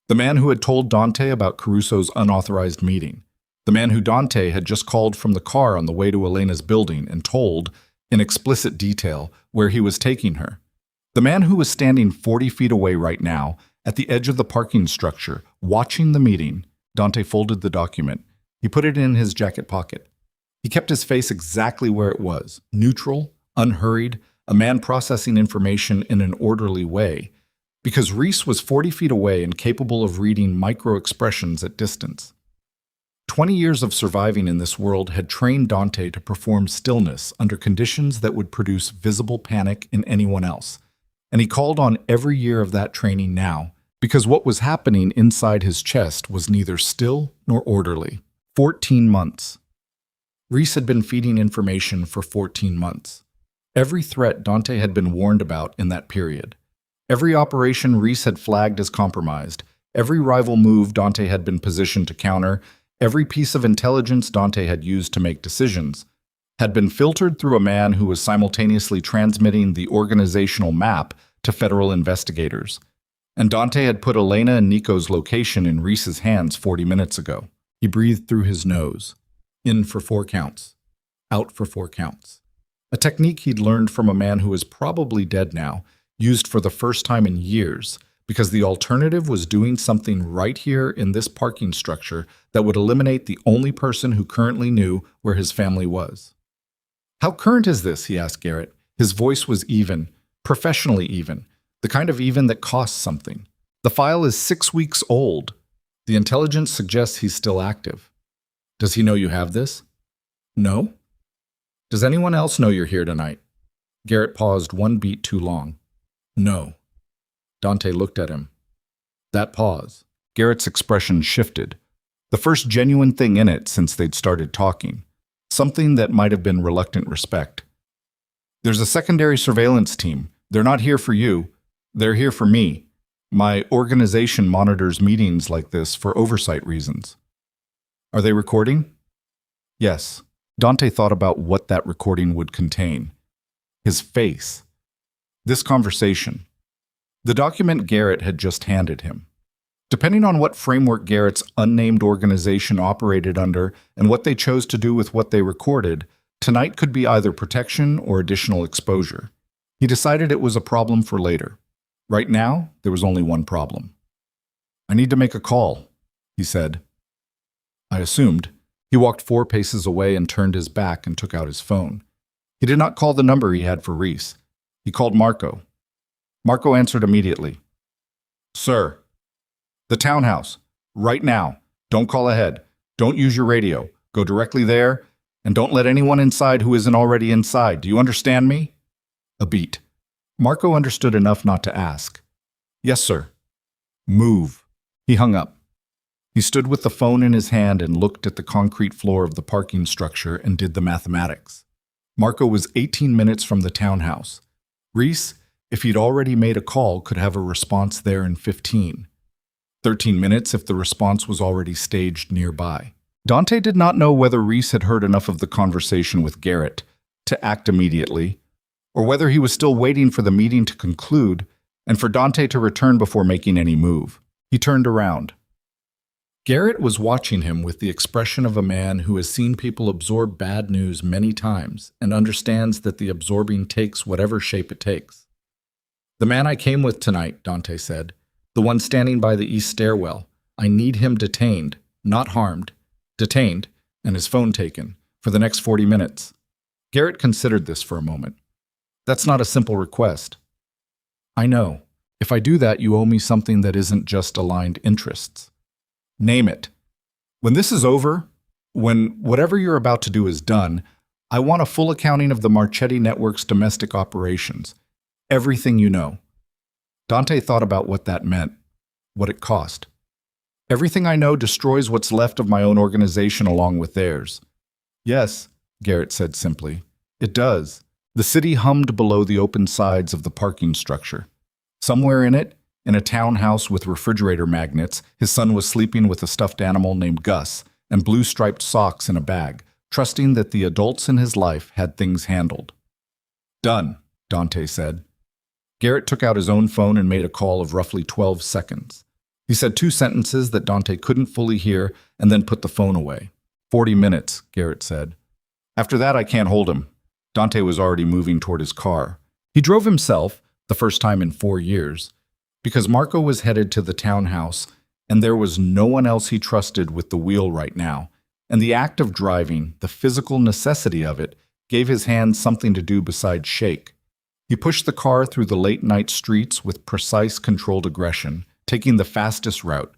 the man who had told Dante about Caruso's unauthorized meeting, the man who Dante had just called from the car on the way to Elena's building and told, in explicit detail, where he was taking her, the man who was standing 40 feet away right now, at the edge of the parking structure, watching the meeting. Dante folded the document. He put it in his jacket pocket. He kept his face exactly where it was, neutral, unhurried, a man processing information in an orderly way, because Reese was 40 feet away and capable of reading micro-expressions at distance. 20 years of surviving in this world had trained Dante to perform stillness under conditions that would produce visible panic in anyone else, and he called on every year of that training now, because what was happening inside his chest was neither still nor orderly. 14 months. Reese had been feeding information for 14 months. Every threat Dante had been warned about in that period. Every operation Reese had flagged as compromised. Every rival move Dante had been positioned to counter. Every piece of intelligence Dante had used to make decisions had been filtered through a man who was simultaneously transmitting the organizational map to federal investigators. And Dante had put Elena and Nico's location in Reese's hands 40 minutes ago. He breathed through his nose. In for 4 counts. Out for 4 counts. A technique he'd learned from a man who is probably dead now, used for the first time in years, because the alternative was doing something right here in this parking structure that would eliminate the only person who currently knew where his family was. How current is this? He asked Garrett. His voice was even, professionally even. The kind of even that costs something. The file is 6 weeks old. The intelligence suggests he's still active. Does he know you have this? No? Does anyone else know you're here tonight? Garrett paused 1 beat too long. No. Dante looked at him. That pause. Garrett's expression shifted. The first genuine thing in it since they'd started talking. Something that might have been reluctant respect. There's a secondary surveillance team. They're not here for you. They're here for me. My organization monitors meetings like this for oversight reasons. Are they recording? Yes. Dante thought about what that recording would contain. His face. This conversation. The document Garrett had just handed him. Depending on what framework Garrett's unnamed organization operated under and what they chose to do with what they recorded, tonight could be either protection or additional exposure. He decided it was a problem for later. Right now, there was only one problem. I need to make a call, he said. I assumed. He walked 4 paces away and turned his back and took out his phone. He did not call the number he had for Reese. He called Marco. Marco answered immediately. Sir, the townhouse. Right now. Don't call ahead. Don't use your radio. Go directly there, and don't let anyone inside who isn't already inside. Do you understand me? A beat. Marco understood enough not to ask. Yes, sir. Move. He hung up. He stood with the phone in his hand and looked at the concrete floor of the parking structure and did the mathematics. Marco was 18 minutes from the townhouse. Reese, if he'd already made a call, could have a response there in 15. 13 minutes if the response was already staged nearby. Dante did not know whether Reese had heard enough of the conversation with Garrett to act immediately, or whether he was still waiting for the meeting to conclude and for Dante to return before making any move. He turned around. Garrett was watching him with the expression of a man who has seen people absorb bad news many times and understands that the absorbing takes whatever shape it takes. "The man I came with tonight," Dante said. "The one standing by the east stairwell. I need him detained, not harmed. Detained, and his phone taken, for the next 40 minutes. Garrett considered this for a moment. "That's not a simple request." "I know. If I do that, you owe me something that isn't just aligned interests." "Name it. When this is over, when whatever you're about to do is done, I want a full accounting of the Marchetti Network's domestic operations. Everything you know." Dante thought about what that meant, what it cost. "Everything I know destroys what's left of my own organization along with theirs." "Yes," Garrett said simply. "It does." The city hummed below the open sides of the parking structure. Somewhere in it, in a townhouse with refrigerator magnets, his son was sleeping with a stuffed animal named Gus and blue-striped socks in a bag, trusting that the adults in his life had things handled. "Done," Dante said. Garrett took out his own phone and made a call of roughly 12 seconds. He said 2 sentences that Dante couldn't fully hear and then put the phone away. 40 minutes, Garrett said. "After that, I can't hold him." Dante was already moving toward his car. He drove himself, the first time in 4 years, because Marco was headed to the townhouse and there was no one else he trusted with the wheel right now, and the act of driving, the physical necessity of it, gave his hands something to do besides shake. He pushed the car through the late-night streets with precise, controlled aggression, taking the fastest route.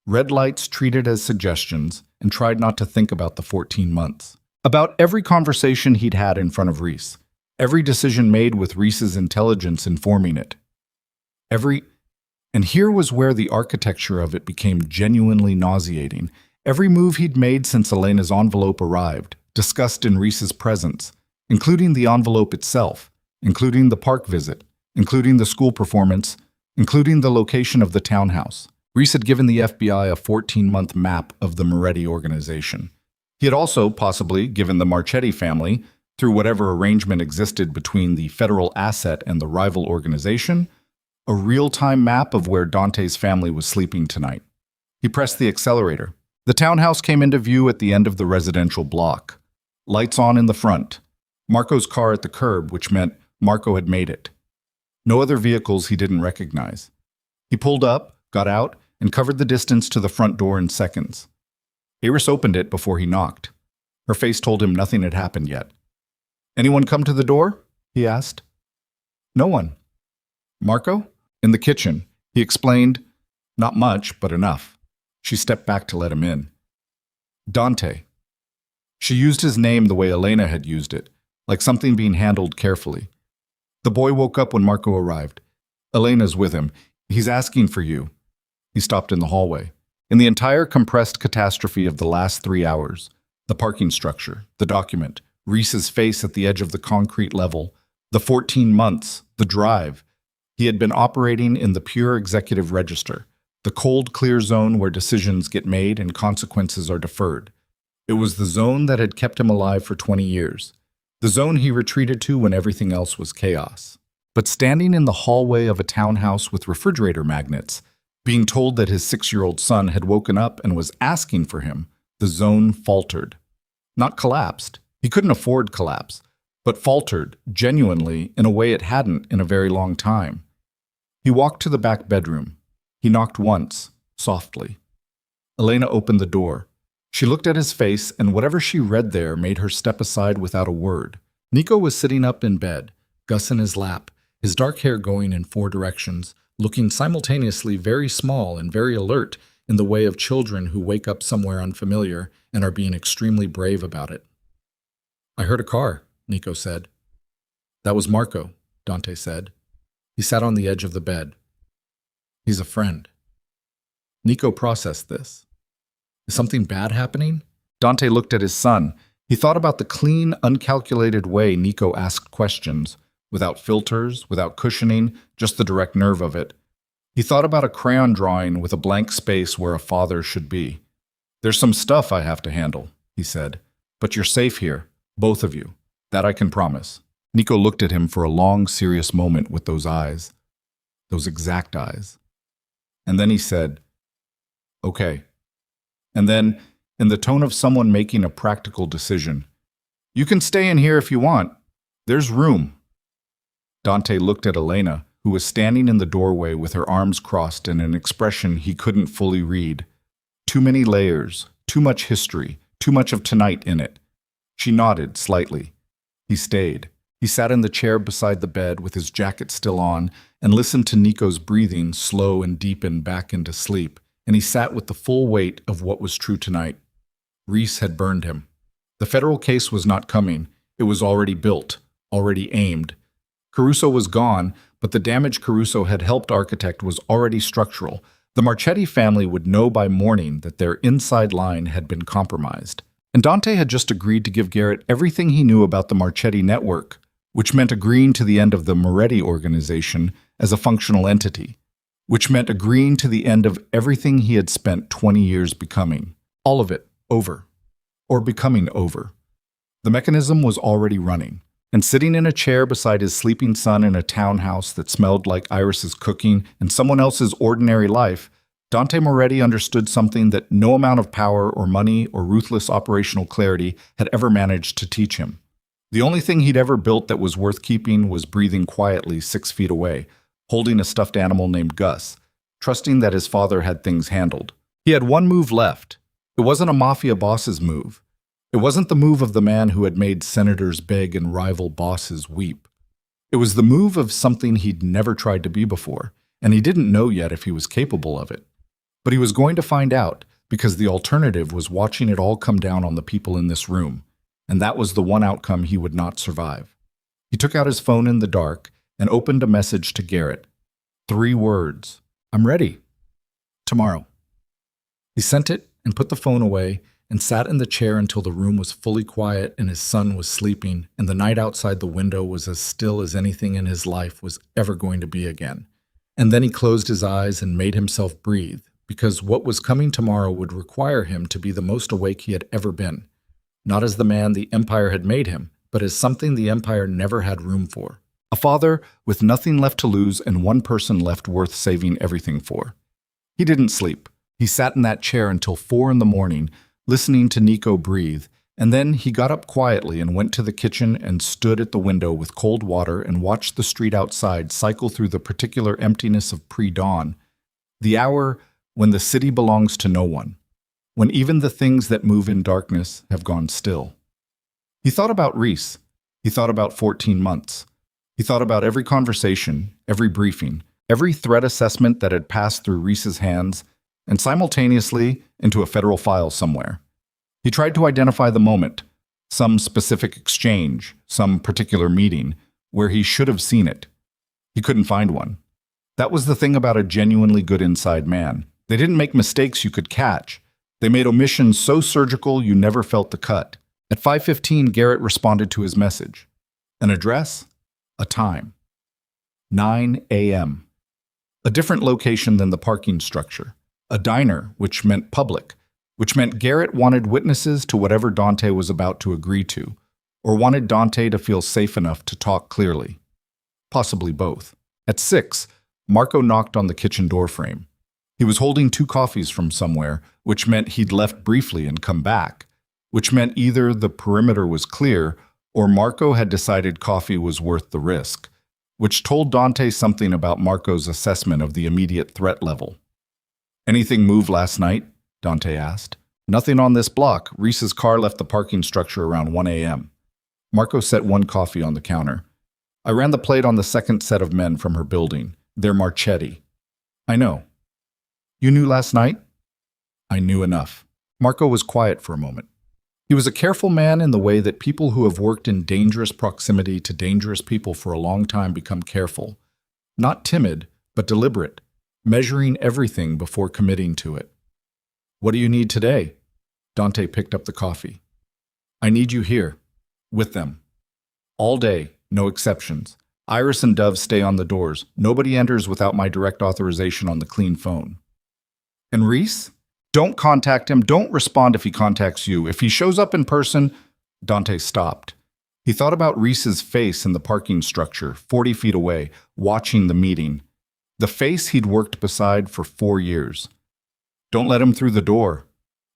Red lights treated as suggestions, and tried not to think about the 14 months. About every conversation he'd had in front of Reese. Every decision made with Reese's intelligence informing it. And here was where the architecture of it became genuinely nauseating. Every move he'd made since Elena's envelope arrived, discussed in Reese's presence, including the envelope itself, including the park visit, including the school performance, including the location of the townhouse. Reese had given the FBI a 14-month map of the Moretti organization. He had also, possibly, given the Marchetti family, through whatever arrangement existed between the federal asset and the rival organization, a real-time map of where Dante's family was sleeping tonight. He pressed the accelerator. The townhouse came into view at the end of the residential block. Lights on in the front. Marco's car at the curb, which meant Marco had made it. No other vehicles he didn't recognize. He pulled up, got out, and covered the distance to the front door in seconds. Iris opened it before he knocked. Her face told him nothing had happened yet. "Anyone come to the door?" he asked. "No one." "Marco?" "In the kitchen," he explained. "Not much, but enough." She stepped back to let him in. "Dante." She used his name the way Elena had used it, like something being handled carefully. The boy woke up when Marco arrived. "Elena's with him. He's asking for you." He stopped in the hallway. In the entire compressed catastrophe of the last 3 hours, the parking structure, the document, Reese's face at the edge of the concrete level, the 14 months, the drive, he had been operating in the pure executive register, the cold, clear zone where decisions get made and consequences are deferred. It was the zone that had kept him alive for 20 years, the zone he retreated to when everything else was chaos. But standing in the hallway of a townhouse with refrigerator magnets, being told that his 6-year-old son had woken up and was asking for him, the zone faltered. Not collapsed. He couldn't afford collapse, but faltered, genuinely, in a way it hadn't in a very long time. He walked to the back bedroom. He knocked once, softly. Elena opened the door. She looked at his face, and whatever she read there made her step aside without a word. Nico was sitting up in bed, Gus in his lap, his dark hair going in 4 directions, looking simultaneously very small and very alert in the way of children who wake up somewhere unfamiliar and are being extremely brave about it. "I heard a car," Nico said. "That was Marco," Dante said. He sat on the edge of the bed. "He's a friend." Nico processed this. Is something bad happening? Dante looked at his son. He thought about the clean, uncalculated way Nico asked questions, without filters, without cushioning, just the direct nerve of it. He thought about a crayon drawing with a blank space where a father should be. "There's some stuff I have to handle," he said. "But you're safe here, both of you. That I can promise." Nico looked at him for a long, serious moment with those eyes. Those exact eyes. And then he said, "Okay." And then, in the tone of someone making a practical decision, "You can stay in here if you want. There's room." Dante looked at Elena, who was standing in the doorway with her arms crossed and an expression he couldn't fully read. Too many layers, too much history, too much of tonight in it. She nodded slightly. He stayed. He sat in the chair beside the bed with his jacket still on and listened to Nico's breathing slow and deepen back into sleep, and he sat with the full weight of what was true tonight. Reese had burned him. The federal case was not coming. It was already built, already aimed. Caruso was gone, but the damage Caruso had helped architect was already structural. The Marchetti family would know by morning that their inside line had been compromised. And Dante had just agreed to give Garrett everything he knew about the Marchetti network, which meant agreeing to the end of the Moretti organization as a functional entity, which meant agreeing to the end of everything he had spent 20 years becoming. All of it over, or becoming over. The mechanism was already running, and sitting in a chair beside his sleeping son in a townhouse that smelled like Iris's cooking and someone else's ordinary life, Dante Moretti understood something that no amount of power or money or ruthless operational clarity had ever managed to teach him. The only thing he'd ever built that was worth keeping was breathing quietly 6 feet away, holding a stuffed animal named Gus, trusting that his father had things handled. He had one move left. It wasn't a mafia boss's move. It wasn't the move of the man who had made senators beg and rival bosses weep. It was the move of something he'd never tried to be before, and he didn't know yet if he was capable of it. But he was going to find out, because the alternative was watching it all come down on the people in this room, and that was the one outcome he would not survive. He took out his phone in the dark and opened a message to Garrett. 3 words. "I'm ready. Tomorrow." He sent it and put the phone away and sat in the chair until the room was fully quiet and his son was sleeping and the night outside the window was as still as anything in his life was ever going to be again. And then he closed his eyes and made himself breathe, because what was coming tomorrow would require him to be the most awake he had ever been. Not as the man the Empire had made him, but as something the Empire never had room for. A father with nothing left to lose and one person left worth saving everything for. He didn't sleep. He sat in that chair until 4 in the morning, listening to Nico breathe, and then he got up quietly and went to the kitchen and stood at the window with cold water and watched the street outside cycle through the particular emptiness of pre-dawn, the hour when the city belongs to no one, when even the things that move in darkness have gone still. He thought about Reese. He thought about 14 months. He thought about every conversation, every briefing, every threat assessment that had passed through Reese's hands, and simultaneously into a federal file somewhere. He tried to identify the moment, some specific exchange, some particular meeting, where he should have seen it. He couldn't find one. That was the thing about a genuinely good inside man. They didn't make mistakes you could catch. They made omissions so surgical you never felt the cut. At 5:15, Garrett responded to his message. An address? A time. 9 a.m. A different location than the parking structure. A diner, which meant public, which meant Garrett wanted witnesses to whatever Dante was about to agree to, or wanted Dante to feel safe enough to talk clearly. Possibly both. At 6, Marco knocked on the kitchen doorframe. He was holding 2 coffees from somewhere, which meant he'd left briefly and come back, which meant either the perimeter was clear or Marco had decided coffee was worth the risk, which told Dante something about Marco's assessment of the immediate threat level. "Anything move last night?" Dante asked. "Nothing on this block. Reese's car left the parking structure around 1 a.m. Marco set 1 coffee on the counter. "I ran the plate on the second set of men from her building. They're Marchetti." "I know." "You knew last night?" "I knew enough." Marco was quiet for a moment. He was a careful man in the way that people who have worked in dangerous proximity to dangerous people for a long time become careful. Not timid, but deliberate, measuring everything before committing to it. "What do you need today?" Dante picked up the coffee. "I need you here, with them. All day, no exceptions. Iris and Dove stay on the doors. Nobody enters without my direct authorization on the clean phone." "And Reese? Don't contact him. Don't respond if he contacts you. If he shows up in person..." Dante stopped. He thought about Reese's face in the parking structure, 40 feet away, watching the meeting. The face he'd worked beside for 4 years. "Don't let him through the door."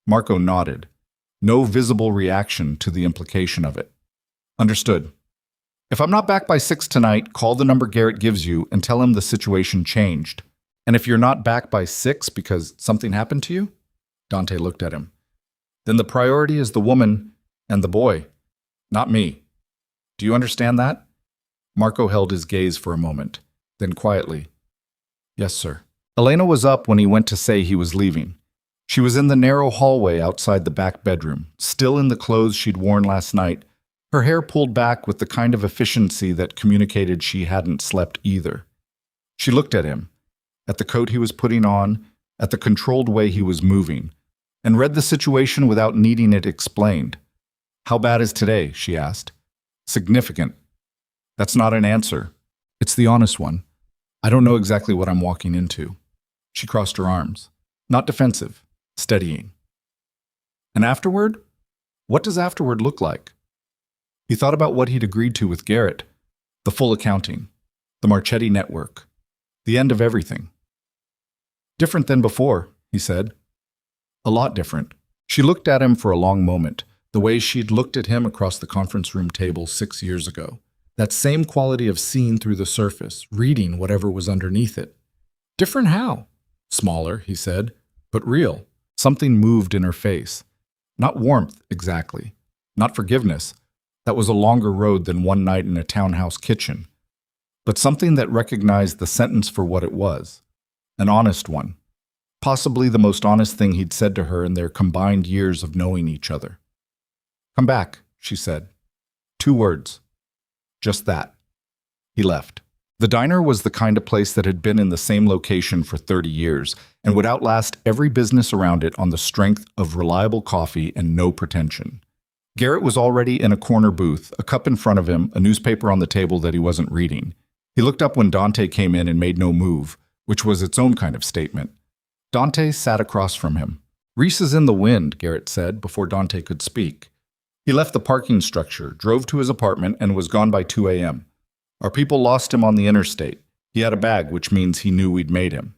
Marco nodded. No visible reaction to the implication of it. Understood. If I'm not back by 6 tonight, call the number Garrett gives you and tell him the situation changed. And if you're not back by 6 because something happened to you? Dante looked at him. Then the priority is the woman and the boy, not me. Do you understand that? Marco held his gaze for a moment, then quietly. Yes, sir. Elena was up when he went to say he was leaving. She was in the narrow hallway outside the back bedroom, still in the clothes she'd worn last night, her hair pulled back with the kind of efficiency that communicated she hadn't slept either. She looked at him, at the coat he was putting on, at the controlled way he was moving, and read the situation without needing it explained. How bad is today? She asked. Significant. That's not an answer. It's the honest one. I don't know exactly what I'm walking into. She crossed her arms. Not defensive, steadying. And afterward? What does afterward look like? He thought about what he'd agreed to with Garrett, the full accounting, the Marchetti network, the end of everything. Different than before, he said. A lot different. She looked at him for a long moment, the way she'd looked at him across the conference room table 6 years ago. That same quality of seeing through the surface, reading whatever was underneath it. Different how? Smaller, he said, but real. Something moved in her face. Not warmth, exactly. Not forgiveness. That was a longer road than one night in a townhouse kitchen. But something that recognized the sentence for what it was. An honest one. Possibly the most honest thing he'd said to her in their combined years of knowing each other. Come back, she said. 2 words. Just that. He left. The diner was the kind of place that had been in the same location for 30 years and would outlast every business around it on the strength of reliable coffee and no pretension. Garrett was already in a corner booth, a cup in front of him, a newspaper on the table that he wasn't reading. He looked up when Dante came in and made no move, which was its own kind of statement. Dante sat across from him. Reese is in the wind, Garrett said before Dante could speak. He left the parking structure, drove to his apartment, and was gone by 2 a.m. Our people lost him on the interstate. He had a bag, which means he knew we'd made him.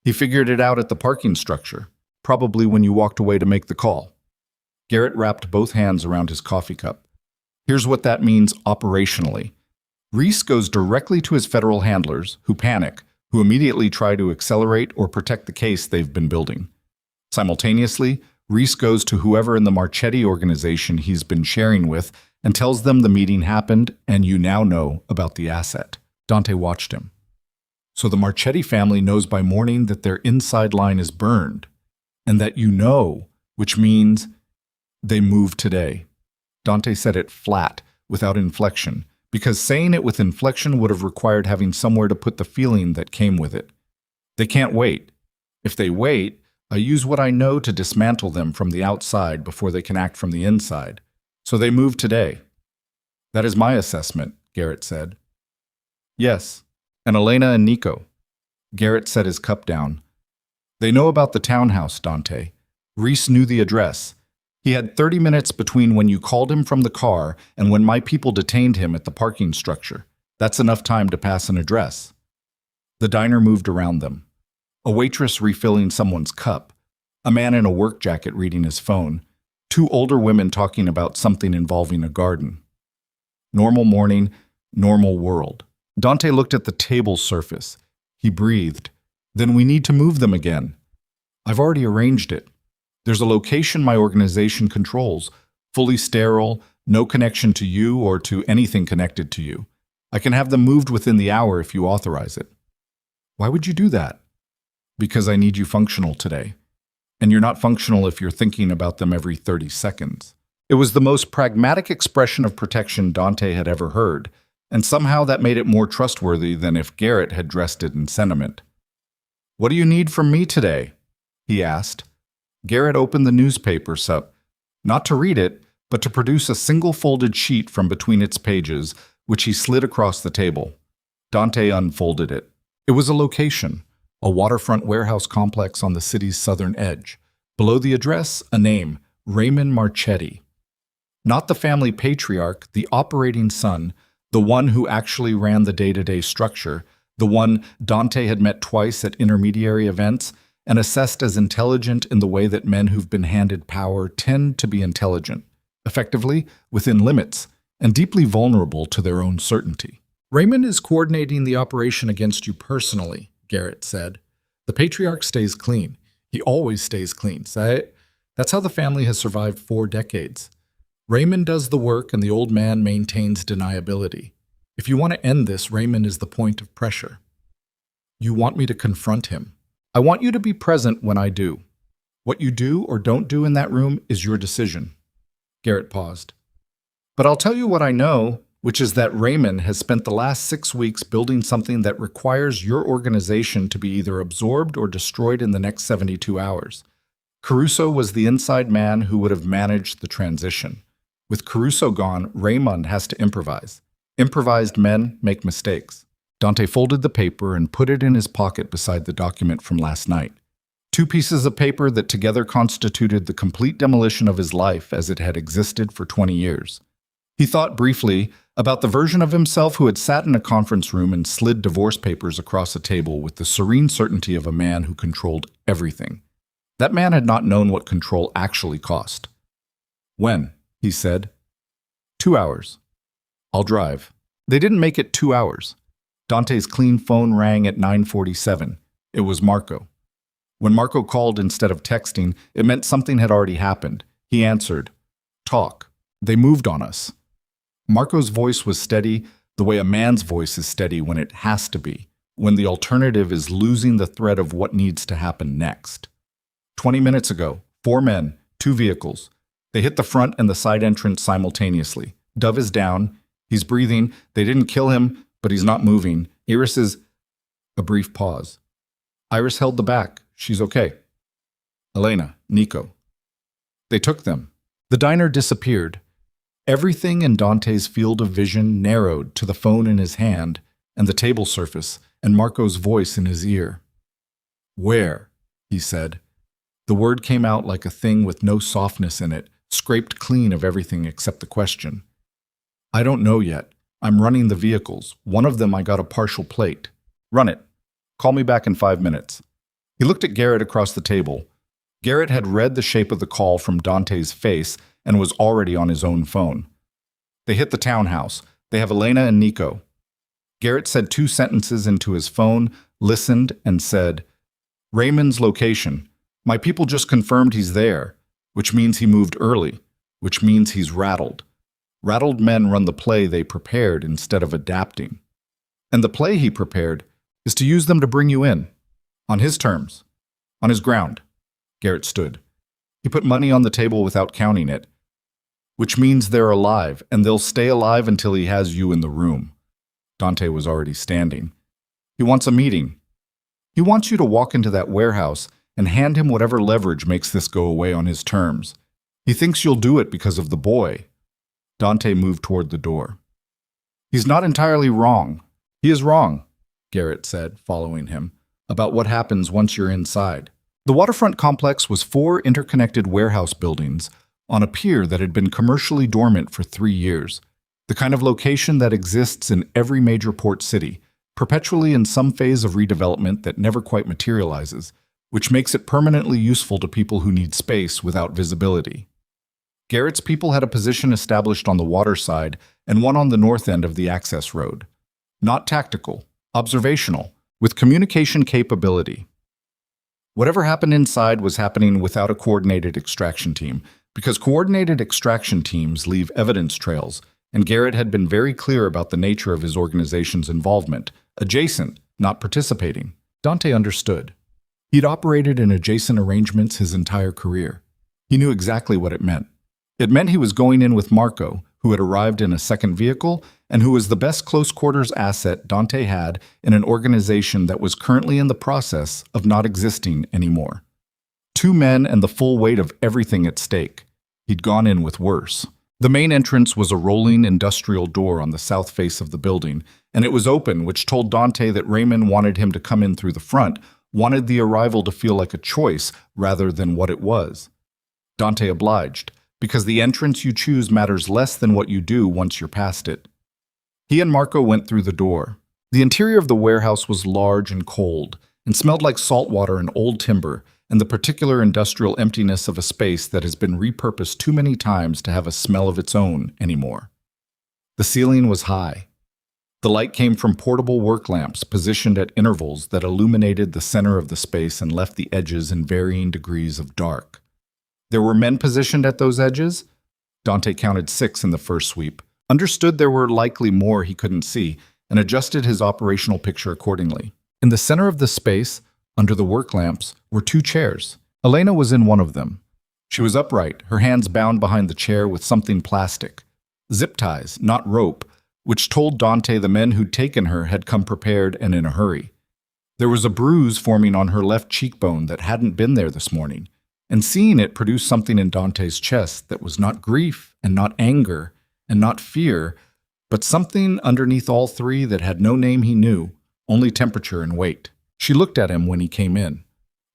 He figured it out at the parking structure, probably when you walked away to make the call. Garrett wrapped both hands around his coffee cup. Here's what that means operationally. Reese goes directly to his federal handlers, who panic, who immediately try to accelerate or protect the case they've been building. Simultaneously, Reese goes to whoever in the Marchetti organization he's been sharing with and tells them the meeting happened and you now know about the asset. Dante watched him. So the Marchetti family knows by morning that their inside line is burned, and that you know, which means they move today. Dante said it flat, without inflection, because saying it with inflection would have required having somewhere to put the feeling that came with it. They can't wait. If they wait, I use what I know to dismantle them from the outside before they can act from the inside. So they move today. That is my assessment, Garrett said. Yes, and Elena and Nico. Garrett set his cup down. They know about the townhouse, Dante. Reese knew the address. He had 30 minutes between when you called him from the car and when my people detained him at the parking structure. That's enough time to pass an address. The diner moved around them. A waitress refilling someone's cup, a man in a work jacket reading his phone, 2 older women talking about something involving a garden. Normal morning, normal world. Dante looked at the table's surface. He breathed. Then we need to move them again. I've already arranged it. There's a location my organization controls, fully sterile, no connection to you or to anything connected to you. I can have them moved within the hour if you authorize it. Why would you do that? Because I need you functional today. And you're not functional if you're thinking about them every 30 seconds. It was the most pragmatic expression of protection Dante had ever heard, and somehow that made it more trustworthy than if Garrett had dressed it in sentiment. What do you need from me today? He asked. Garrett opened the newspaper not to read it, but to produce a single folded sheet from between its pages, which he slid across the table. Dante unfolded it. It was a location. A waterfront warehouse complex on the city's southern edge. Below the address, a name, Raymond Marchetti. Not the family patriarch, the operating son, the one who actually ran the day-to-day structure, the one Dante had met twice at intermediary events, and assessed as intelligent in the way that men who've been handed power tend to be intelligent, effectively within limits, and deeply vulnerable to their own certainty. Raymond is coordinating the operation against you personally, Garrett said. The patriarch stays clean. He always stays clean. That's how the family has survived 4 decades. Raymond does the work and the old man maintains deniability. If you want to end this, Raymond is the point of pressure. You want me to confront him. I want you to be present when I do. What you do or don't do in that room is your decision. Garrett paused. But I'll tell you what I know, which is that Raymond has spent the last 6 weeks building something that requires your organization to be either absorbed or destroyed in the next 72 hours. Caruso was the inside man who would have managed the transition. With Caruso gone, Raymond has to improvise. Improvised men make mistakes. Dante folded the paper and put it in his pocket beside the document from last night. 2 pieces of paper that together constituted the complete demolition of his life as it had existed for 20 years. He thought briefly about the version of himself who had sat in a conference room and slid divorce papers across a table with the serene certainty of a man who controlled everything. That man had not known what control actually cost. When? He said. 2 hours. I'll drive. They didn't make it 2 hours. Dante's clean phone rang at 9:47. It was Marco. When Marco called instead of texting, it meant something had already happened. He answered. Talk. They moved on us. Marco's voice was steady, the way a man's voice is steady when it has to be, when the alternative is losing the thread of what needs to happen next. 20 minutes ago, 4 men, 2 vehicles. They hit the front and the side entrance simultaneously. Dove is down. He's breathing. They didn't kill him, but he's not moving. Iris is... A brief pause. Iris held the back. She's okay. Elena, Nico. They took them. The diner disappeared. Everything in Dante's field of vision narrowed to the phone in his hand and the table surface and Marco's voice in his ear. Where? He said. The word came out like a thing with no softness in it, scraped clean of everything except the question. I don't know yet. I'm running the vehicles. One of them I got a partial plate. Run it. Call me back in 5 minutes. He looked at Garrett across the table. Garrett had read the shape of the call from Dante's face and was already on his own phone. They hit the townhouse. They have Elena and Nico. Garrett said 2 sentences into his phone, listened, and said, Raymond's location. My people just confirmed he's there, which means he moved early, which means he's rattled. Rattled men run the play they prepared instead of adapting. And the play he prepared is to use them to bring you in. On his terms. On his ground. Garrett stood. He put money on the table without counting it, which means they're alive, and they'll stay alive until he has you in the room. Dante was already standing. He wants a meeting. He wants you to walk into that warehouse and hand him whatever leverage makes this go away on his terms. He thinks you'll do it because of the boy. Dante moved toward the door. He's not entirely wrong. He is wrong, Garrett said, following him, about what happens once you're inside. The waterfront complex was 4 interconnected warehouse buildings on a pier that had been commercially dormant for 3 years, the kind of location that exists in every major port city, perpetually in some phase of redevelopment that never quite materializes, which makes it permanently useful to people who need space without visibility. Garrett's people had a position established on the water side and one on the north end of the access road. Not tactical, observational, with communication capability. Whatever happened inside was happening without a coordinated extraction team, because coordinated extraction teams leave evidence trails, and Garrett had been very clear about the nature of his organization's involvement, adjacent, not participating. Dante understood. He'd operated in adjacent arrangements his entire career. He knew exactly what it meant. It meant he was going in with Marco, who had arrived in a second vehicle and who was the best close-quarters asset Dante had in an organization that was currently in the process of not existing anymore. 2 men and the full weight of everything at stake. He'd gone in with worse. The main entrance was a rolling industrial door on the south face of the building, and it was open, which told Dante that Raymond wanted him to come in through the front, wanted the arrival to feel like a choice rather than what it was. Dante obliged, because the entrance you choose matters less than what you do once you're past it. He and Marco went through the door. The interior of the warehouse was large and cold, and smelled like salt water and old timber and the particular industrial emptiness of a space that has been repurposed too many times to have a smell of its own anymore. The ceiling was high. The light came from portable work lamps positioned at intervals that illuminated the center of the space and left the edges in varying degrees of dark. There were men positioned at those edges. Dante counted 6 in the first sweep, understood there were likely more he couldn't see, and adjusted his operational picture accordingly. In the center of the space, under the work lamps, were 2 chairs. Elena was in one of them. She was upright, her hands bound behind the chair with something plastic. Zip ties, not rope, which told Dante the men who'd taken her had come prepared and in a hurry. There was a bruise forming on her left cheekbone that hadn't been there this morning, and seeing it produced something in Dante's chest that was not grief and not anger and not fear, but something underneath all 3 that had no name he knew, only temperature and weight. She looked at him when he came in.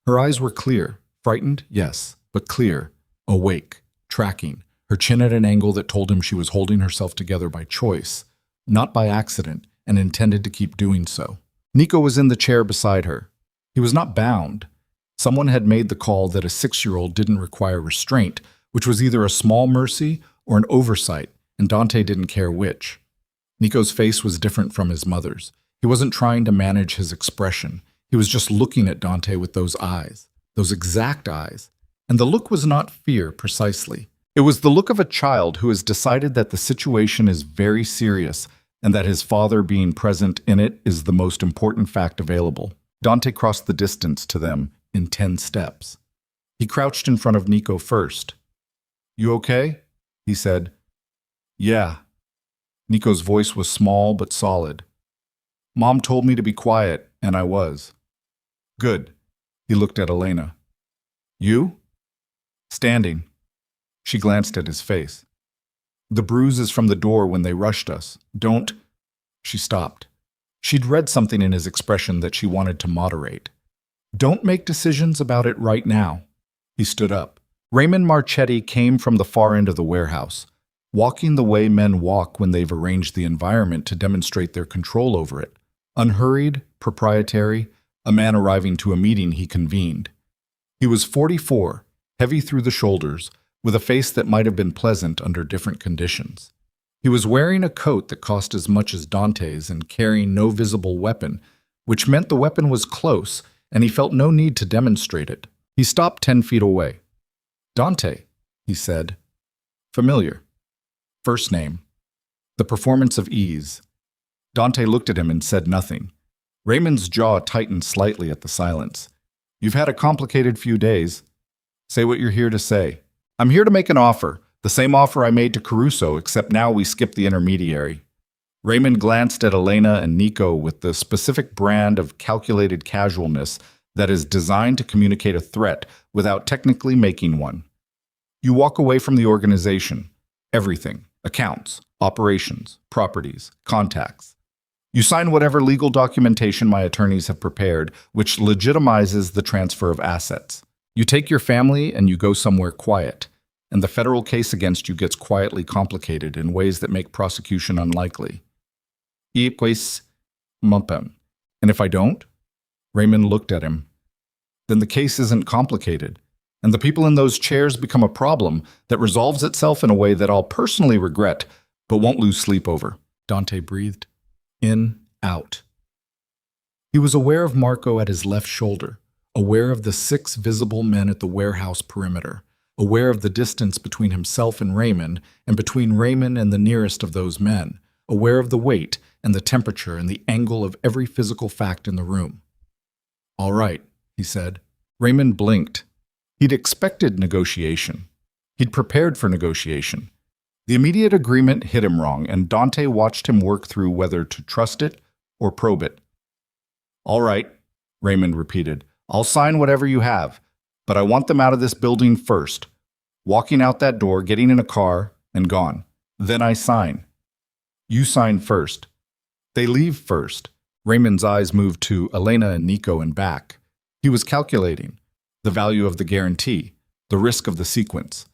Her eyes were clear, frightened, yes, but clear, awake, tracking, her chin at an angle that told him she was holding herself together by choice, not by accident, and intended to keep doing so. Nico was in the chair beside her. He was not bound. Someone had made the call that a 6-year-old didn't require restraint, which was either a small mercy or an oversight, and Dante didn't care which. Nico's face was different from his mother's. He wasn't trying to manage his expression. He was just looking at Dante with those eyes, those exact eyes. And the look was not fear, precisely. It was the look of a child who has decided that the situation is very serious and that his father being present in it is the most important fact available. Dante crossed the distance to them in 10 steps. He crouched in front of Nico first. "You okay?" he said. "Yeah." Nico's voice was small but solid. "Mom told me to be quiet, and I was." "Good." He looked at Elena. "You?" "Standing." She glanced at his face. "The bruise is from the door when they rushed us. Don't—" She stopped. She'd read something in his expression that she wanted to moderate. "Don't make decisions about it right now." He stood up. Raymond Marchetti came from the far end of the warehouse, walking the way men walk when they've arranged the environment to demonstrate their control over it. Unhurried, proprietary, a man arriving to a meeting he convened. He was 44, heavy through the shoulders, with a face that might have been pleasant under different conditions. He was wearing a coat that cost as much as Dante's and carrying no visible weapon, which meant the weapon was close, and he felt no need to demonstrate it. He stopped 10 feet away. "Dante," he said. Familiar. First name. The performance of ease. Dante looked at him and said nothing. Raymond's jaw tightened slightly at the silence. "You've had a complicated few days. Say what you're here to say." "I'm here to make an offer, the same offer I made to Caruso, except now we skip the intermediary." Raymond glanced at Elena and Nico with the specific brand of calculated casualness that is designed to communicate a threat without technically making one. "You walk away from the organization. Everything. Accounts, operations, properties, contacts. You sign whatever legal documentation my attorneys have prepared, which legitimizes the transfer of assets. You take your family and you go somewhere quiet, and the federal case against you gets quietly complicated in ways that make prosecution unlikely. Y pues, mumpem. And if I don't?" Raymond looked at him. "Then the case isn't complicated, and the people in those chairs become a problem that resolves itself in a way that I'll personally regret, but won't lose sleep over." Dante breathed. In, out. He was aware of Marco at his left shoulder, aware of the 6 visible men at the warehouse perimeter, aware of the distance between himself and between Raymond and the nearest of those men, aware of the weight and the temperature and the angle of every physical fact in the room. "All right," he said. Raymond blinked. He'd expected negotiation. He'd prepared for negotiation. The immediate agreement hit him wrong, and Dante watched him work through whether to trust it or probe it. "All right," Raymond repeated. "I'll sign whatever you have, but I want them out of this building first. Walking out that door, getting in a car, and gone. Then I sign." "You sign first." "They leave first." Raymond's eyes moved to Elena and Nico and back. He was calculating the value of the guarantee, the risk of the sequence.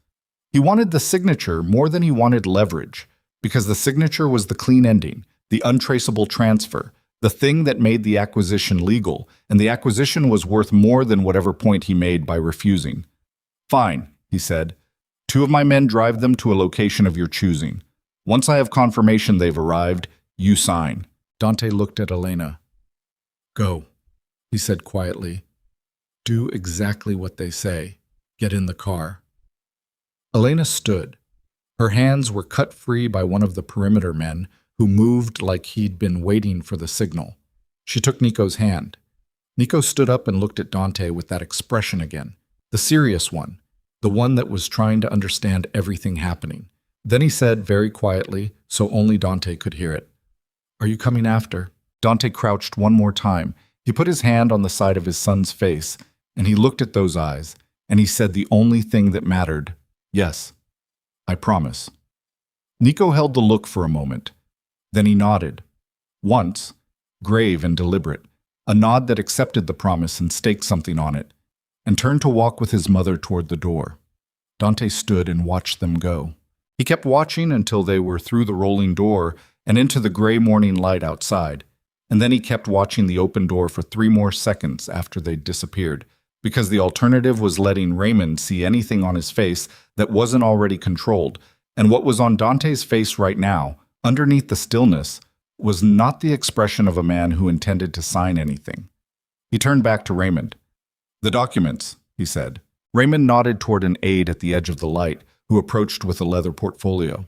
He wanted the signature more than he wanted leverage, because the signature was the clean ending, the untraceable transfer, The thing that made the acquisition legal, and the acquisition was worth more than whatever point he made by refusing. Fine, he said. 2 of my men drive them to a location of your choosing. Once I have confirmation they've arrived, you sign. Dante looked at Elena. Go, he said quietly. Do exactly what they say. Get in the car. Elena stood. Her hands were cut free by one of the perimeter men, who moved like he'd been waiting for the signal. She took Nico's hand. Nico stood up and looked at Dante with that expression again, the serious one, the one that was trying to understand everything happening. Then he said very quietly, so only Dante could hear it, Are you coming after? Dante crouched one more time. He put his hand on the side of his son's face, and he looked at those eyes, and he said the only thing that mattered, Yes, I promise. Nico held the look for a moment. Then he nodded. Once, grave and deliberate, a nod that accepted the promise and staked something on it, and turned to walk with his mother toward the door. Dante stood and watched them go. He kept watching until they were through the rolling door and into the gray morning light outside, and then he kept watching the open door for 3 more seconds after they'd disappeared, because the alternative was letting Raymond see anything on his face that wasn't already controlled, and what was on Dante's face right now, underneath the stillness, was not the expression of a man who intended to sign anything. He turned back to Raymond. The documents, he said. Raymond nodded toward an aide at the edge of the light, who approached with a leather portfolio.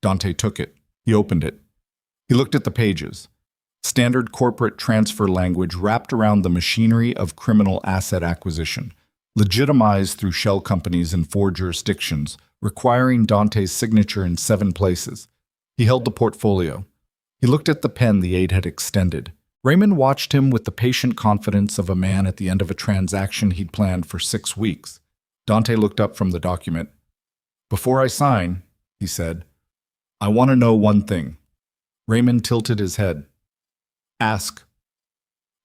Dante took it. He opened it. He looked at the pages. Standard corporate transfer language wrapped around the machinery of criminal asset acquisition, legitimized through shell companies in 4 jurisdictions, requiring Dante's signature in 7 places. He held the portfolio. He looked at the pen the aide had extended. Raymond watched him with the patient confidence of a man at the end of a transaction he'd planned for 6 weeks. Dante looked up from the document. Before I sign, he said, I want to know one thing. Raymond tilted his head. Ask.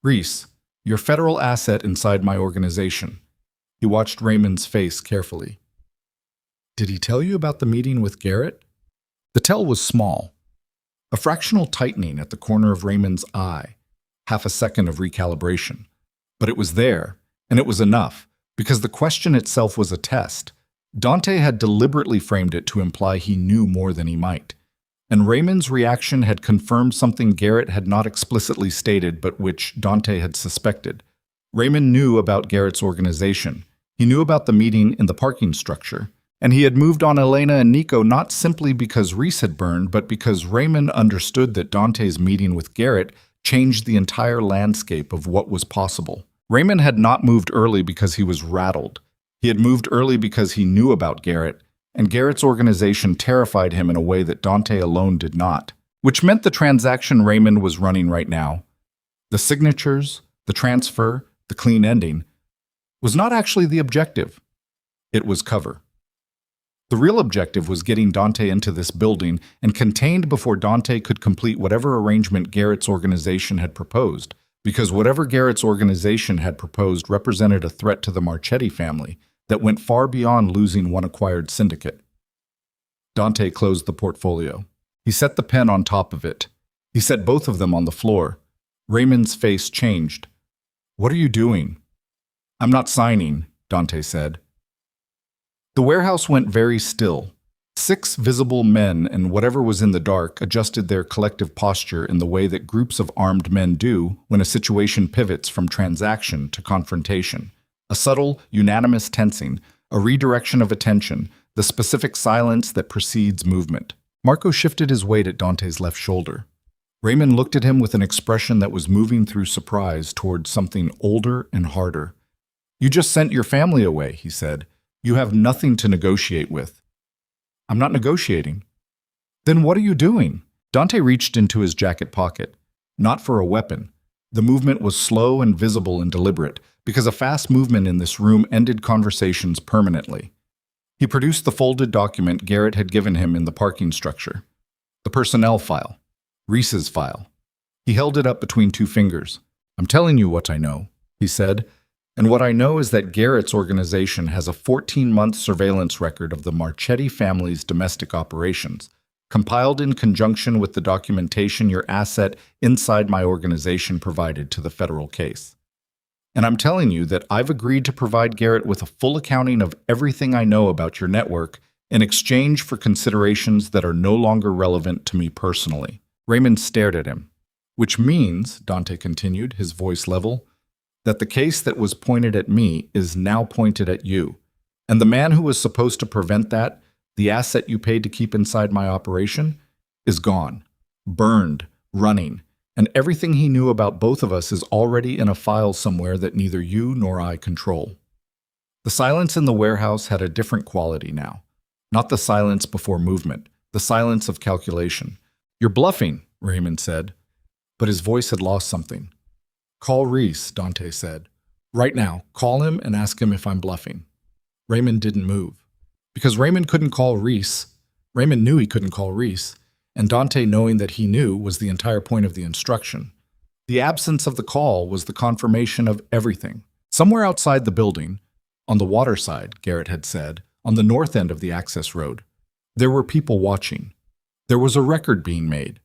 Reese, your federal asset inside my organization. He watched Raymond's face carefully. Did he tell you about the meeting with Garrett? The tell was small. A fractional tightening at the corner of Raymond's eye, half a second of recalibration. But it was there, and it was enough, because the question itself was a test. Dante had deliberately framed it to imply he knew more than he might. And Raymond's reaction had confirmed something Garrett had not explicitly stated but which Dante had suspected. Raymond knew about Garrett's organization. He knew about the meeting in the parking structure. And he had moved on Elena and Nico not simply because Reese had burned, but because Raymond understood that Dante's meeting with Garrett changed the entire landscape of what was possible. Raymond had not moved early because he was rattled. He had moved early because he knew about Garrett, and Garrett's organization terrified him in a way that Dante alone did not, which meant the transaction Raymond was running right now, the signatures, the transfer, the clean ending, was not actually the objective. It was cover. The real objective was getting Dante into this building and contained before Dante could complete whatever arrangement Garrett's organization had proposed, because whatever Garrett's organization had proposed represented a threat to the Marchetti family that went far beyond losing one acquired syndicate. Dante closed the portfolio. He set the pen on top of it. He set both of them on the floor. Raymond's face changed. What are you doing? I'm not signing, Dante said. The warehouse went very still. 6 visible men and whatever was in the dark adjusted their collective posture in the way that groups of armed men do when a situation pivots from transaction to confrontation. A subtle, unanimous tensing, a redirection of attention, the specific silence that precedes movement. Marco shifted his weight at Dante's left shoulder. Raymond looked at him with an expression that was moving through surprise toward something older and harder. You just sent your family away, he said. You have nothing to negotiate with. I'm not negotiating. Then what are you doing? Dante reached into his jacket pocket. Not for a weapon. The movement was slow and visible and deliberate, because a fast movement in this room ended conversations permanently. He produced the folded document Garrett had given him in the parking structure. The personnel file. Reese's file. He held it up between 2 fingers. I'm telling you what I know, he said. And what I know is that Garrett's organization has a 14-month surveillance record of the Marchetti family's domestic operations, compiled in conjunction with the documentation your asset inside my organization provided to the federal case. And I'm telling you that I've agreed to provide Garrett with a full accounting of everything I know about your network in exchange for considerations that are no longer relevant to me personally." Raymond stared at him. "Which means," Dante continued, his voice level, "that the case that was pointed at me is now pointed at you. And the man who was supposed to prevent that, the asset you paid to keep inside my operation, is gone, burned, running, and everything he knew about both of us is already in a file somewhere that neither you nor I control." The silence in the warehouse had a different quality now. Not the silence before movement, the silence of calculation. "You're bluffing," Raymond said, but his voice had lost something. "Call Reese," Dante said. "Right now, call him and ask him if I'm bluffing." Raymond didn't move. Because Raymond couldn't call Reese, Raymond knew he couldn't call Reese, and Dante knowing that he knew was the entire point of the instruction. The absence of the call was the confirmation of everything. Somewhere outside the building, on the water side, Garrett had said, on the north end of the access road, there were people watching. There was a record being made.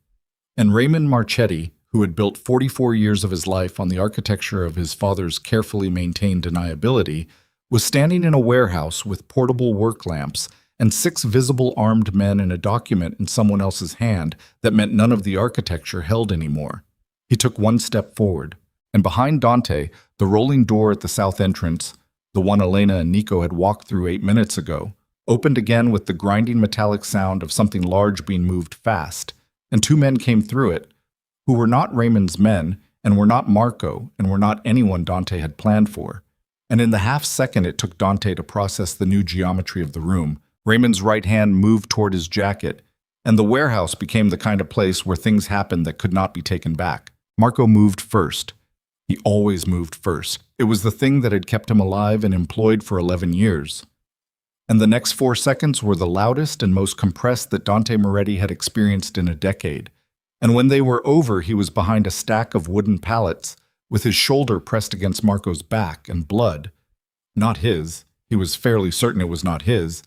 And Raymond Marchetti, who had built 44 years of his life on the architecture of his father's carefully maintained deniability, was standing in a warehouse with portable work lamps and 6 visible armed men and a document in someone else's hand that meant none of the architecture held anymore. He took one step forward, and behind Dante, the rolling door at the south entrance, the one Elena and Nico had walked through 8 minutes ago, opened again with the grinding metallic sound of something large being moved fast, and 2 men came through it, who were not Raymond's men, and were not Marco, and were not anyone Dante had planned for. And in the half-second it took Dante to process the new geometry of the room, Raymond's right hand moved toward his jacket, and the warehouse became the kind of place where things happened that could not be taken back. Marco moved first. He always moved first. It was the thing that had kept him alive and employed for 11 years. And the next 4 seconds were the loudest and most compressed that Dante Moretti had experienced in a decade. And when they were over, he was behind a stack of wooden pallets, with his shoulder pressed against Marco's back, and blood, not his, he was fairly certain it was not his,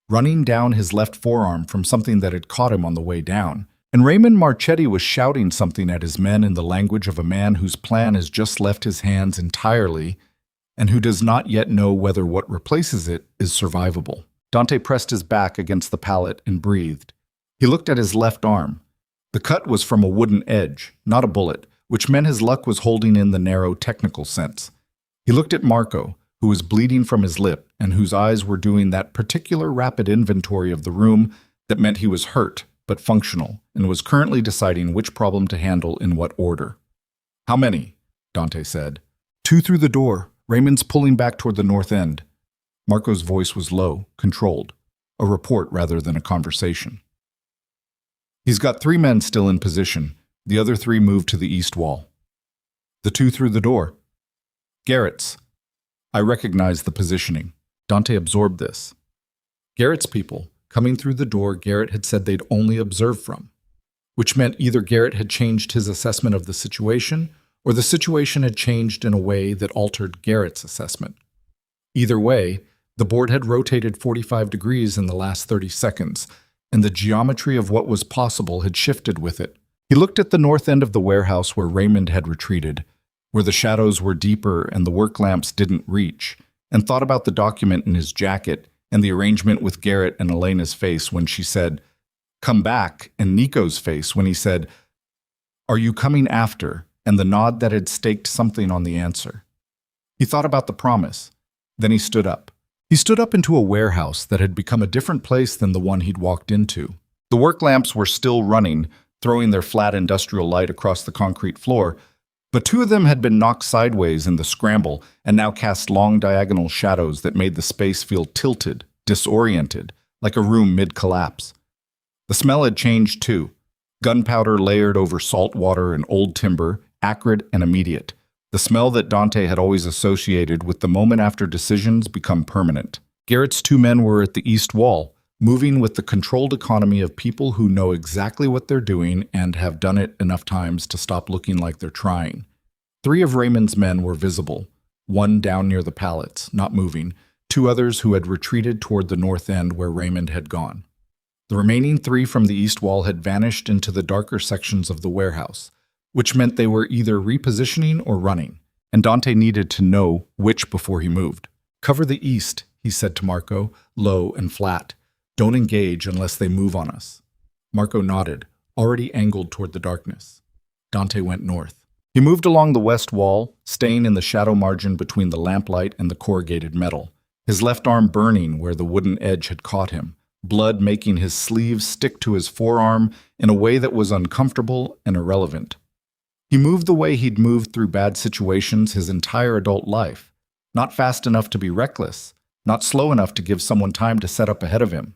running down his left forearm from something that had caught him on the way down. And Raymond Marchetti was shouting something at his men in the language of a man whose plan has just left his hands entirely and who does not yet know whether what replaces it is survivable. Dante pressed his back against the pallet and breathed. He looked at his left arm. The cut was from a wooden edge, not a bullet, which meant his luck was holding in the narrow technical sense. He looked at Marco, who was bleeding from his lip and whose eyes were doing that particular rapid inventory of the room that meant he was hurt but functional and was currently deciding which problem to handle in what order. "How many?" Dante said. "2 through the door. Raymond's pulling back toward the north end." Marco's voice was low, controlled, a report rather than a conversation. "He's got 3 men still in position. The other 3 moved to the east wall." "The 2 through the door?" "Garrett's." I recognized the positioning. Dante absorbed this. Garrett's people, coming through the door Garrett had said they'd only observe from, which meant either Garrett had changed his assessment of the situation, or the situation had changed in a way that altered Garrett's assessment. Either way, the board had rotated 45 degrees in the last 30 seconds, and the geometry of what was possible had shifted with it. He looked at the north end of the warehouse where Raymond had retreated, where the shadows were deeper and the work lamps didn't reach, and thought about the document in his jacket and the arrangement with Garrett and Elena's face when she said, "Come back," and Nico's face when he said, "Are you coming after?" and the nod that had staked something on the answer. He thought about the promise. Then he stood up. He stood up into a warehouse that had become a different place than the one he'd walked into. The work lamps were still running, throwing their flat industrial light across the concrete floor, but 2 of them had been knocked sideways in the scramble and now cast long diagonal shadows that made the space feel tilted, disoriented, like a room mid-collapse. The smell had changed too. Gunpowder layered over salt water and old timber, acrid and immediate. The smell that Dante had always associated with the moment after decisions become permanent. Garrett's 2 men were at the east wall, moving with the controlled economy of people who know exactly what they're doing and have done it enough times to stop looking like they're trying. 3 of Raymond's men were visible, 1 down near the pallets, not moving, 2 others who had retreated toward the north end where Raymond had gone. The remaining 3 from the east wall had vanished into the darker sections of the warehouse, which meant they were either repositioning or running, and Dante needed to know which before he moved. "Cover the east," he said to Marco, low and flat. "Don't engage unless they move on us." Marco nodded, already angled toward the darkness. Dante went north. He moved along the west wall, staying in the shadow margin between the lamplight and the corrugated metal, his left arm burning where the wooden edge had caught him, blood making his sleeve stick to his forearm in a way that was uncomfortable and irrelevant. He moved the way he'd moved through bad situations his entire adult life, not fast enough to be reckless, not slow enough to give someone time to set up ahead of him.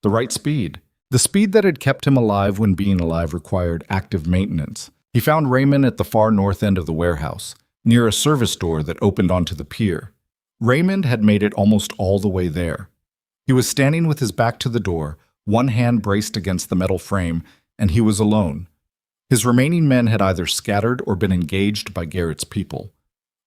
The right speed. The speed that had kept him alive when being alive required active maintenance. He found Raymond at the far north end of the warehouse, near a service door that opened onto the pier. Raymond had made it almost all the way there. He was standing with his back to the door, one hand braced against the metal frame, and he was alone. His remaining men had either scattered or been engaged by Garrett's people,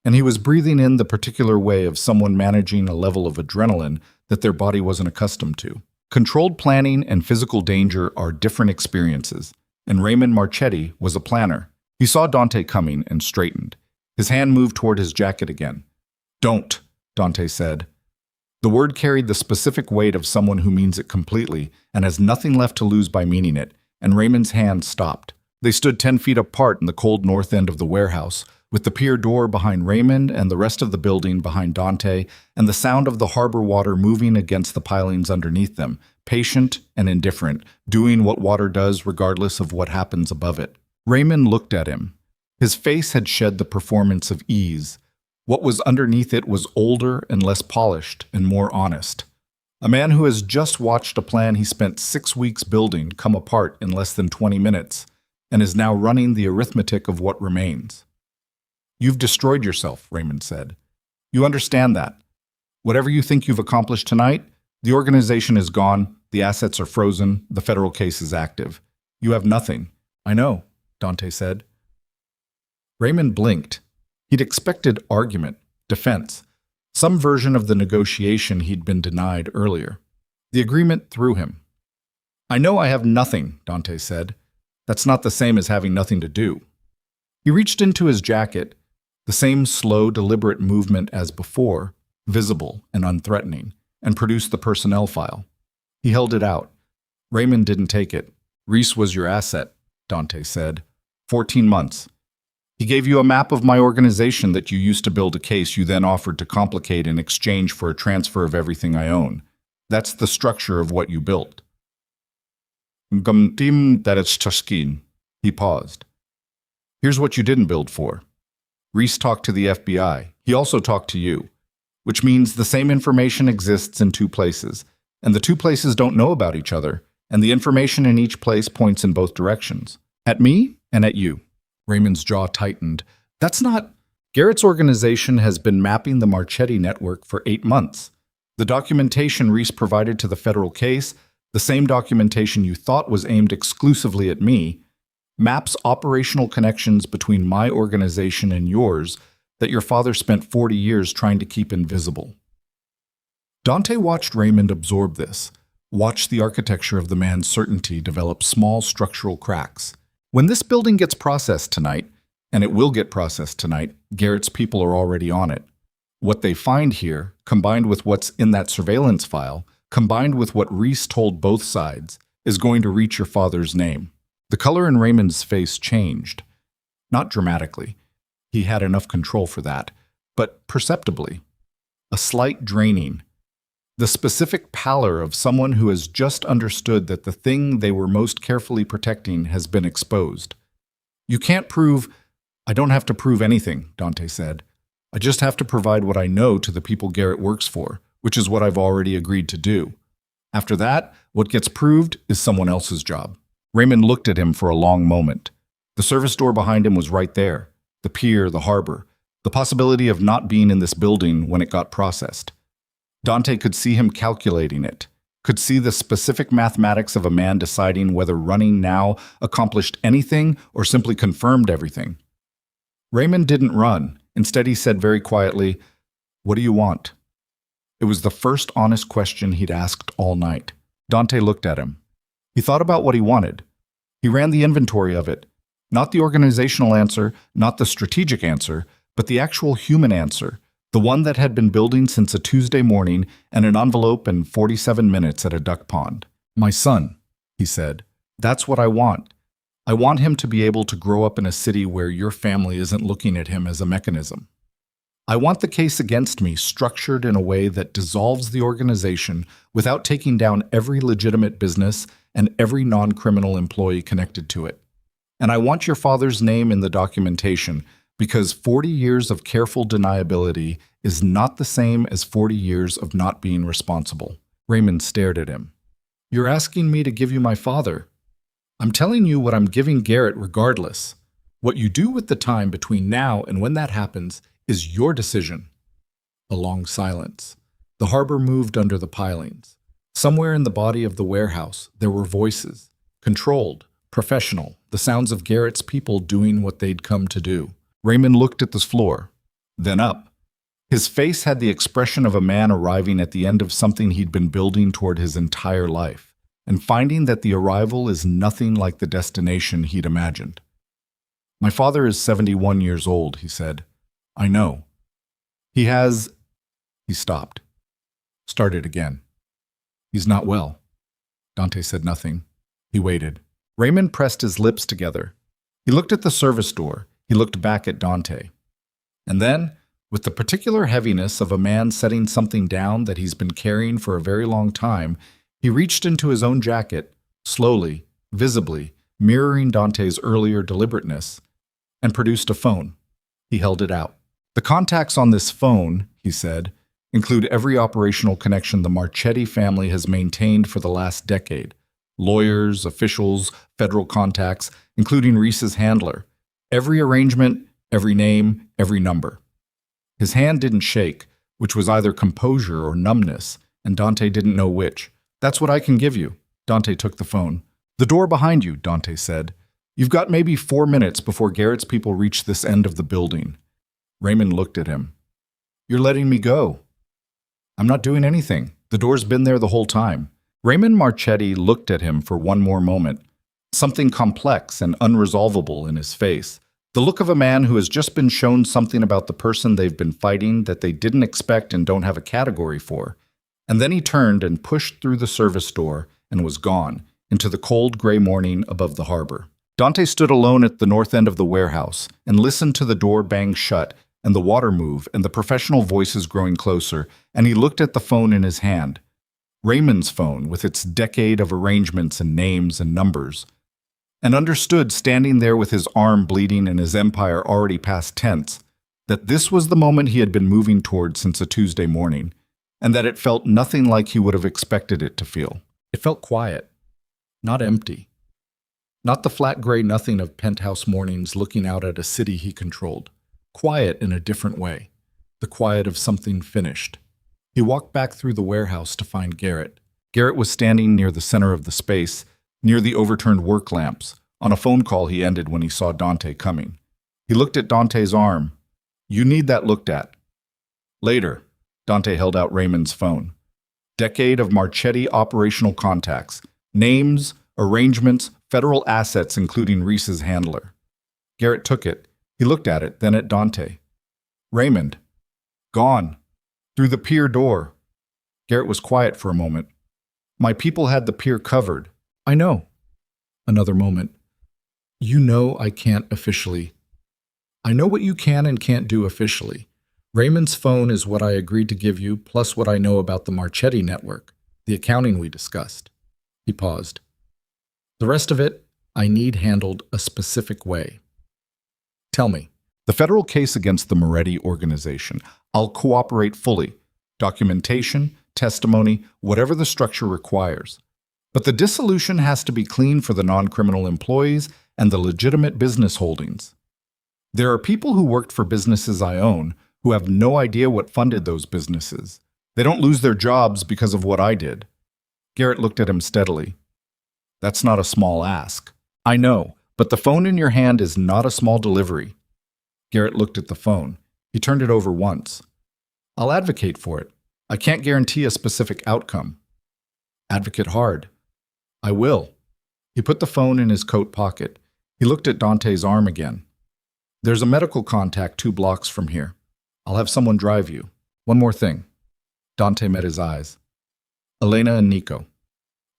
and he was breathing in the particular way of someone managing a level of adrenaline that their body wasn't accustomed to. Controlled planning and physical danger are different experiences, and Raymond Marchetti was a planner. He saw Dante coming and straightened. His hand moved toward his jacket again. "Don't," Dante said. The word carried the specific weight of someone who means it completely and has nothing left to lose by meaning it, and Raymond's hand stopped. They stood 10 feet apart in the cold north end of the warehouse, with the pier door behind Raymond and the rest of the building behind Dante, and the sound of the harbor water moving against the pilings underneath them, patient and indifferent, doing what water does regardless of what happens above it. Raymond looked at him. His face had shed the performance of ease. What was underneath it was older and less polished and more honest. A man who has just watched a plan he spent 6 weeks building come apart in less than 20 minutes, and is now running the arithmetic of what remains. "You've destroyed yourself," Raymond said. "You understand that. Whatever you think you've accomplished tonight, the organization is gone, the assets are frozen, the federal case is active. You have nothing." "I know," Dante said. Raymond blinked. He'd expected argument, defense, some version of the negotiation he'd been denied earlier. The agreement threw him. "I know I have nothing," Dante said. "That's not the same as having nothing to do." He reached into his jacket, the same slow, deliberate movement as before, visible and unthreatening, and produced the personnel file. He held it out. Raymond didn't take it. "Reese was your asset," Dante said. 14 months. He gave you a map of my organization that you used to build a case you then offered to complicate in exchange for a transfer of everything I own. That's the structure of what you built." "Gumtim Daretschaskin." He paused. "Here's what you didn't build for. Reese talked to the FBI. He also talked to you, which means the same information exists in 2 places, and the 2 places don't know about each other, and the information in each place points in both directions. At me and at you." Raymond's jaw tightened. "That's not—" "Garrett's organization has been mapping the Marchetti network for 8 months. The documentation Reese provided to the federal case, the same documentation you thought was aimed exclusively at me, maps operational connections between my organization and yours that your father spent 40 years trying to keep invisible." Dante watched Raymond absorb this, watched the architecture of the man's certainty develop small structural cracks. When this building gets processed tonight, and it will get processed tonight, Garrett's people are already on it. What they find here, combined with what's in that surveillance file, combined with what Reese told both sides, is going to reach your father's name. The color in Raymond's face changed. Not dramatically. He had enough control for that. But perceptibly. A slight draining. The specific pallor of someone who has just understood that the thing they were most carefully protecting has been exposed. "You can't prove—" "I don't have to prove anything," Dante said. "I just have to provide what I know to the people Garrett works for, which is what I've already agreed to do. After that, what gets proved is someone else's job." Raymond looked at him for a long moment. The service door behind him was right there. The pier, the harbor. The possibility of not being in this building when it got processed. Dante could see him calculating it, could see the specific mathematics of a man deciding whether running now accomplished anything or simply confirmed everything. Raymond didn't run. Instead, he said very quietly, "What do you want?" It was the first honest question he'd asked all night. Dante looked at him. He thought about what he wanted. He ran the inventory of it. Not the organizational answer, not the strategic answer, but the actual human answer, the one that had been building since a Tuesday morning and an envelope and 47 minutes at a duck pond. My son, he said, that's what I want. I want him to be able to grow up in a city where your family isn't looking at him as a mechanism. I want the case against me structured in a way that dissolves the organization without taking down every legitimate business and every non-criminal employee connected to it. And I want your father's name in the documentation because 40 years of careful deniability is not the same as 40 years of not being responsible. Raymond stared at him. You're asking me to give you my father. I'm telling you what I'm giving Garrett regardless. What you do with the time between now and when that happens is your decision. A long silence. The harbor moved under the pilings. Somewhere in the body of the warehouse, there were voices. Controlled, professional, the sounds of Garrett's people doing what they'd come to do. Raymond looked at the floor, then up. His face had the expression of a man arriving at the end of something he'd been building toward his entire life, and finding that the arrival is nothing like the destination he'd imagined. My father is 71 years old, he said. I know. He has... He stopped. Started again. He's not well. Dante said nothing. He waited. Raymond pressed his lips together. He looked at the service door. He looked back at Dante. And then, with the particular heaviness of a man setting something down that he's been carrying for a very long time, he reached into his own jacket, slowly, visibly, mirroring Dante's earlier deliberateness, and produced a phone. He held it out. The contacts on this phone, he said, include every operational connection the Marchetti family has maintained for the last decade. Lawyers, officials, federal contacts, including Reese's handler. Every arrangement, every name, every number. His hand didn't shake, which was either composure or numbness, and Dante didn't know which. That's what I can give you. Dante took the phone. The door behind you, Dante said. You've got maybe 4 minutes before Garrett's people reach this end of the building. Raymond looked at him. You're letting me go. I'm not doing anything. The door's been there the whole time. Raymond Marchetti looked at him for one more moment. Something complex and unresolvable in his face. The look of a man who has just been shown something about the person they've been fighting that they didn't expect and don't have a category for. And then he turned and pushed through the service door and was gone, into the cold gray morning above the harbor. Dante stood alone at the north end of the warehouse and listened to the door bang shut and the water move and the professional voices growing closer, and he looked at the phone in his hand. Raymond's phone, with its decade of arrangements and names and numbers, and understood, standing there with his arm bleeding and his empire already past tense, that this was the moment he had been moving toward since a Tuesday morning, and that it felt nothing like he would have expected it to feel. It felt quiet, not empty. Not the flat gray nothing of penthouse mornings looking out at a city he controlled. Quiet in a different way, the quiet of something finished. He walked back through the warehouse to find Garrett. Garrett was standing near the center of the space, near the overturned work lamps, on a phone call he ended when he saw Dante coming. He looked at Dante's arm. You need that looked at. Later, Dante held out Raymond's phone. Decade of Marchetti operational contacts. Names, arrangements, federal assets including Reese's handler. Garrett took it. He looked at it, then at Dante. Raymond. Gone. Through the pier door. Garrett was quiet for a moment. My people had the pier covered. I know. Another moment. You know I can't officially. I know what you can and can't do officially. Raymond's phone is what I agreed to give you, plus what I know about the Marchetti network, the accounting we discussed. He paused. The rest of it, I need handled a specific way. Tell me. The federal case against the Moretti organization. I'll cooperate fully. Documentation, testimony, whatever the structure requires. But the dissolution has to be clean for the non-criminal employees and the legitimate business holdings. There are people who worked for businesses I own who have no idea what funded those businesses. They don't lose their jobs because of what I did. Garrett looked at him steadily. That's not a small ask. I know, but the phone in your hand is not a small delivery. Garrett looked at the phone. He turned it over once. I'll advocate for it. I can't guarantee a specific outcome. Advocate hard. I will. He put the phone in his coat pocket. He looked at Dante's arm again. There's a medical contact 2 blocks from here. I'll have someone drive you. One more thing. Dante met his eyes. Elena and Nico.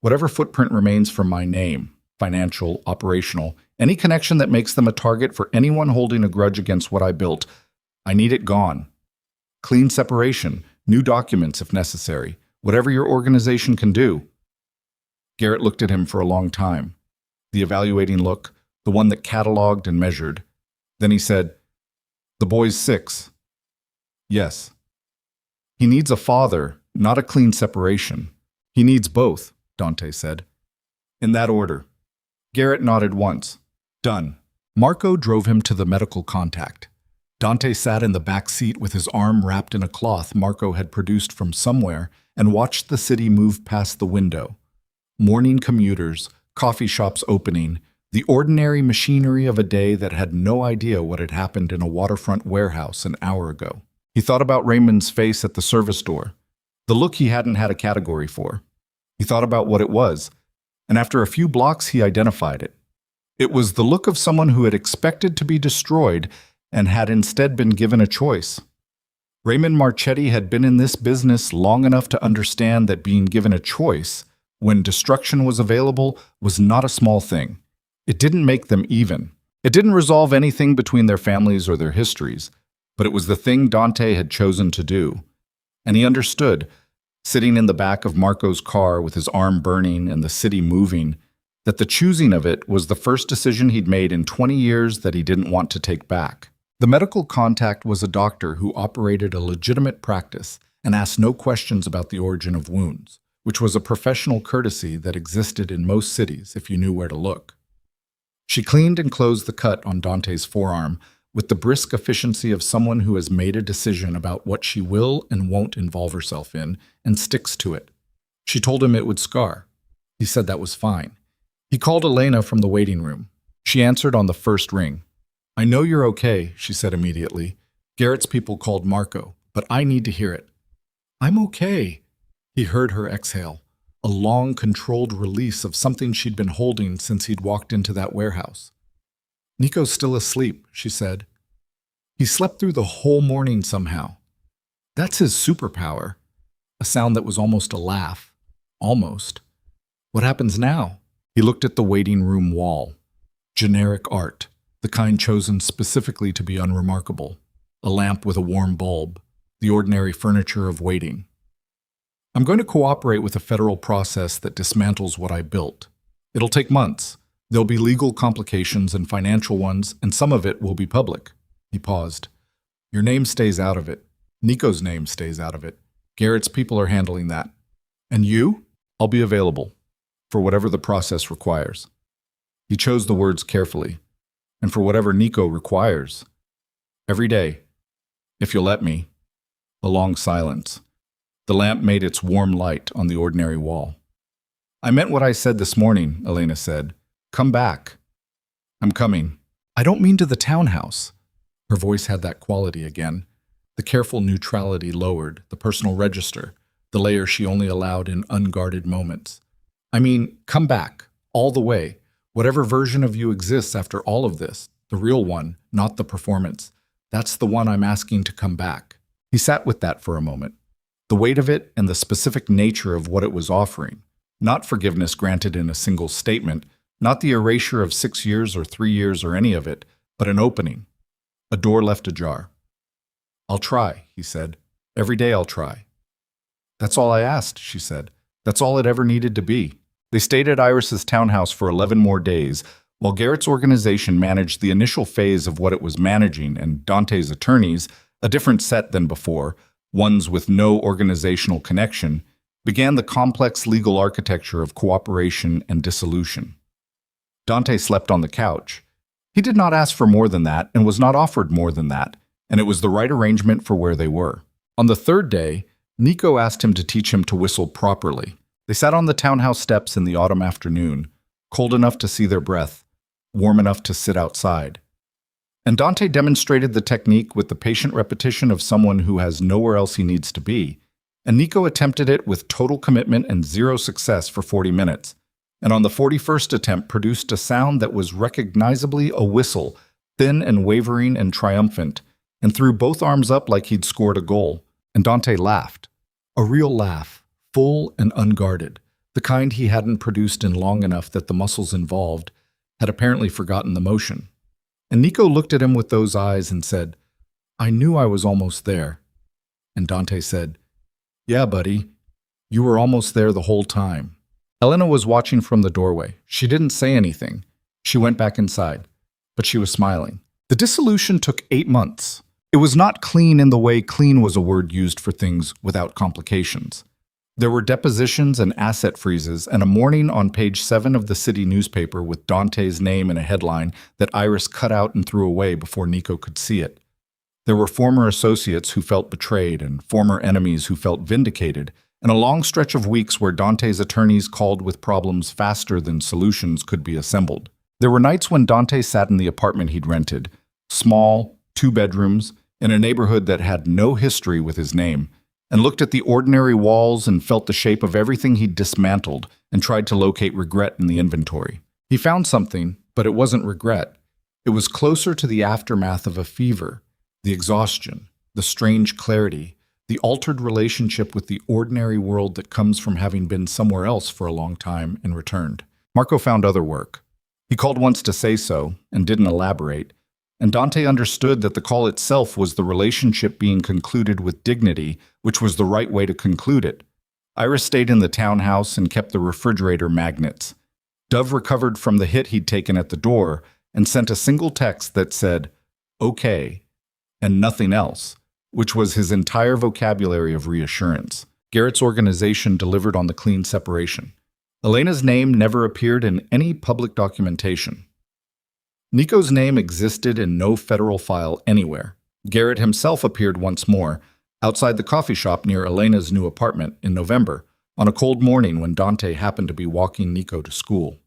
Whatever footprint remains from my name, financial, operational, any connection that makes them a target for anyone holding a grudge against what I built, I need it gone. Clean separation, new documents if necessary, whatever your organization can do. Garrett looked at him for a long time. The evaluating look, the one that cataloged and measured. Then he said, "The boy's 6. Yes. He needs a father, not a clean separation. He needs both," Dante said. In that order. Garrett nodded once. Done. Marco drove him to the medical contact. Dante sat in the back seat with his arm wrapped in a cloth Marco had produced from somewhere and watched the city move past the window. Morning commuters, coffee shops opening, the ordinary machinery of a day that had no idea what had happened in a waterfront warehouse an hour ago. He thought about Raymond's face at the service door, the look he hadn't had a category for. He thought about what it was, and after a few blocks he identified it. It was the look of someone who had expected to be destroyed and had instead been given a choice. Raymond Marchetti had been in this business long enough to understand that being given a choice, when destruction was available, was not a small thing. It didn't make them even. It didn't resolve anything between their families or their histories, but it was the thing Dante had chosen to do. And he understood, sitting in the back of Marco's car with his arm burning and the city moving, that the choosing of it was the first decision he'd made in 20 years that he didn't want to take back. The medical contact was a doctor who operated a legitimate practice and asked no questions about the origin of wounds, which was a professional courtesy that existed in most cities if you knew where to look. She cleaned and closed the cut on Dante's forearm with the brisk efficiency of someone who has made a decision about what she will and won't involve herself in and sticks to it. She told him it would scar. He said that was fine. He called Elena from the waiting room. She answered on the first ring. "I know you're okay," she said immediately. "Garrett's people called Marco, but I need to hear it." "I'm okay." He heard her exhale, a long, controlled release of something she'd been holding since he'd walked into that warehouse. "Nico's still asleep," she said. "He slept through the whole morning somehow. That's his superpower." A sound that was almost a laugh. Almost. "What happens now?" He looked at the waiting room wall. Generic art, the kind chosen specifically to be unremarkable. A lamp with a warm bulb, the ordinary furniture of waiting. "I'm going to cooperate with a federal process that dismantles what I built. It'll take months. There'll be legal complications and financial ones, and some of it will be public." He paused. "Your name stays out of it. Nico's name stays out of it. Garrett's people are handling that. And you? I'll be available, for whatever the process requires." He chose the words carefully. "And for whatever Nico requires. Every day, if you'll let me." A long silence. The lamp made its warm light on the ordinary wall. "I meant what I said this morning," Elena said. "Come back." "I'm coming." "I don't mean to the townhouse." Her voice had that quality again. The careful neutrality lowered, the personal register, the layer she only allowed in unguarded moments. "I mean, come back, all the way. Whatever version of you exists after all of this, the real one, not the performance. That's the one I'm asking to come back." He sat with that for a moment. The weight of it and the specific nature of what it was offering. Not forgiveness granted in a single statement, not the erasure of 6 years or 3 years or any of it, but an opening. A door left ajar. "I'll try," he said. "Every day I'll try." "That's all I asked," she said. "That's all it ever needed to be." They stayed at Iris's townhouse for 11 more days, while Garrett's organization managed the initial phase of what it was managing, and Dante's attorneys, a different set than before, ones with no organizational connection, began the complex legal architecture of cooperation and dissolution. Dante slept on the couch. He did not ask for more than that and was not offered more than that, and it was the right arrangement for where they were. On the third day, Nico asked him to teach him to whistle properly. They sat on the townhouse steps in the autumn afternoon, cold enough to see their breath, warm enough to sit outside. And Dante demonstrated the technique with the patient repetition of someone who has nowhere else he needs to be, and Nico attempted it with total commitment and zero success for 40 minutes. and on the 41st attempt produced a sound that was recognizably a whistle, thin and wavering and triumphant, and threw both arms up like he'd scored a goal. And Dante laughed. A real laugh, full and unguarded, the kind he hadn't produced in long enough that the muscles involved had apparently forgotten the motion. And Nico looked at him with those eyes and said, "I knew I was almost there." And Dante said, "Yeah, buddy, you were almost there the whole time." Elena was watching from the doorway. She didn't say anything. She went back inside, but she was smiling. The dissolution took 8 months. It was not clean in the way clean was a word used for things without complications. There were depositions and asset freezes and a morning on page 7 of the city newspaper with Dante's name in a headline that Iris cut out and threw away before Nico could see it. There were former associates who felt betrayed and former enemies who felt vindicated, and a long stretch of weeks where Dante's attorneys called with problems faster than solutions could be assembled. There were nights when Dante sat in the apartment he'd rented, small, 2 bedrooms, in a neighborhood that had no history with his name, and looked at the ordinary walls and felt the shape of everything he'd dismantled and tried to locate regret in the inventory. He found something, but it wasn't regret. It was closer to the aftermath of a fever, the exhaustion, the strange clarity, the altered relationship with the ordinary world that comes from having been somewhere else for a long time and returned. Marco found other work. He called once to say so and didn't elaborate, and Dante understood that the call itself was the relationship being concluded with dignity, which was the right way to conclude it. Iris stayed in the townhouse and kept the refrigerator magnets. Dove recovered from the hit he'd taken at the door and sent a single text that said, "Okay," and nothing else, which was his entire vocabulary of reassurance. Garrett's organization delivered on the clean separation. Elena's name never appeared in any public documentation. Nico's name existed in no federal file anywhere. Garrett himself appeared once more, outside the coffee shop near Elena's new apartment in November, on a cold morning when Dante happened to be walking Nico to school.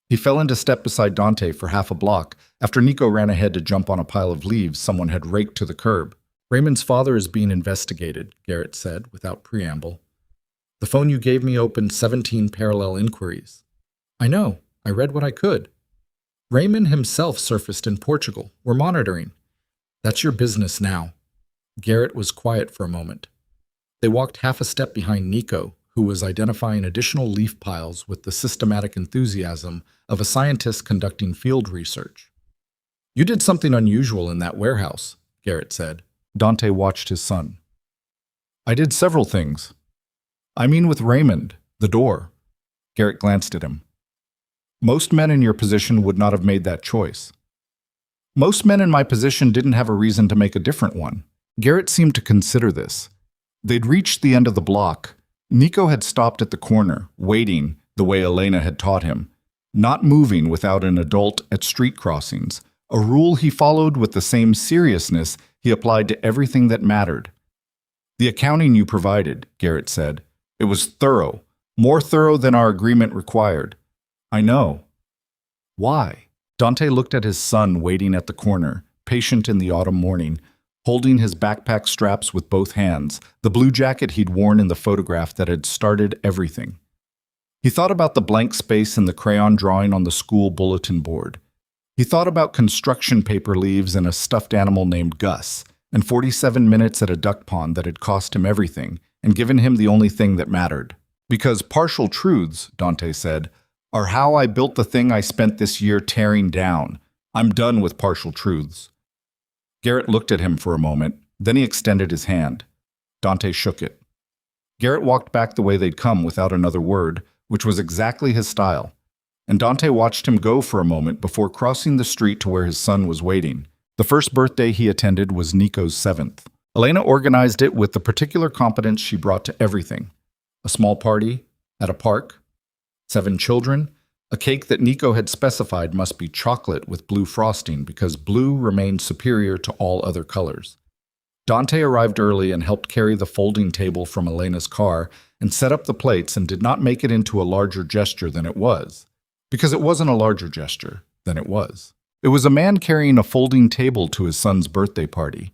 He fell into step beside Dante for half a block after Nico ran ahead to jump on a pile of leaves someone had raked to the curb. "Raymond's father is being investigated," Garrett said, without preamble. "The phone you gave me opened 17 parallel inquiries." "I know. I read what I could." "Raymond himself surfaced in Portugal. We're monitoring." "That's your business now." Garrett was quiet for a moment. They walked half a step behind Nico, who was identifying additional leaf piles with the systematic enthusiasm of a scientist conducting field research. "You did something unusual in that warehouse," Garrett said. Dante watched his son. "I did several things. I mean with Raymond, the door." Garrett glanced at him. "Most men in your position would not have made that choice." "Most men in my position didn't have a reason to make a different one." Garrett seemed to consider this. They'd reached the end of the block. Nico had stopped at the corner, waiting the way Elena had taught him, not moving without an adult at street crossings, a rule he followed with the same seriousness he applied to everything that mattered. "The accounting you provided," Garrett said. "It was thorough, more thorough than our agreement required." "I know." "Why?" Dante looked at his son waiting at the corner, patient in the autumn morning, holding his backpack straps with both hands, the blue jacket he'd worn in the photograph that had started everything. He thought about the blank space in the crayon drawing on the school bulletin board. He thought about construction paper leaves and a stuffed animal named Gus, and 47 minutes at a duck pond that had cost him everything and given him the only thing that mattered. "Because partial truths," Dante said, "are how I built the thing I spent this year tearing down. I'm done with partial truths." Garrett looked at him for a moment, then he extended his hand. Dante shook it. Garrett walked back the way they'd come without another word, which was exactly his style. And Dante watched him go for a moment before crossing the street to where his son was waiting. The first birthday he attended was Nico's 7th. Elena organized it with the particular competence she brought to everything. A small party, at a park, 7 children, a cake that Nico had specified must be chocolate with blue frosting because blue remained superior to all other colors. Dante arrived early and helped carry the folding table from Elena's car and set up the plates and did not make it into a larger gesture than it was. Because it wasn't a larger gesture than it was. It was a man carrying a folding table to his son's birthday party.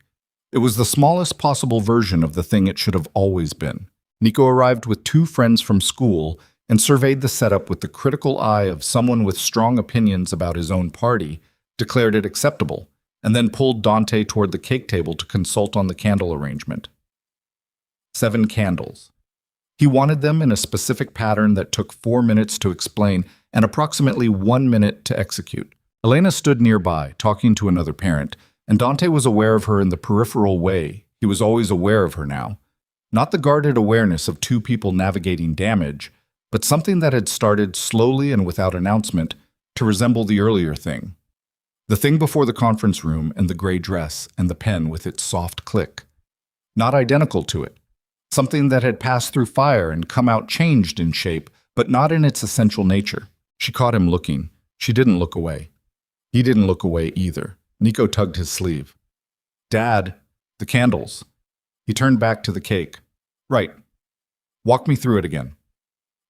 It was the smallest possible version of the thing it should have always been. Nico arrived with 2 friends from school and surveyed the setup with the critical eye of someone with strong opinions about his own party, declared it acceptable, and then pulled Dante toward the cake table to consult on the candle arrangement. 7 candles. He wanted them in a specific pattern that took 4 minutes to explain and approximately 1 minute to execute. Elena stood nearby, talking to another parent, and Dante was aware of her in the peripheral way. He was always aware of her now. Not the guarded awareness of 2 people navigating damage, but something that had started slowly and without announcement to resemble the earlier thing. The thing before the conference room and the gray dress and the pen with its soft click. Not identical to it. Something that had passed through fire and come out changed in shape, but not in its essential nature. She caught him looking. She didn't look away. He didn't look away either. Nico tugged his sleeve. "Dad, the candles." He turned back to the cake. "Right. Walk me through it again."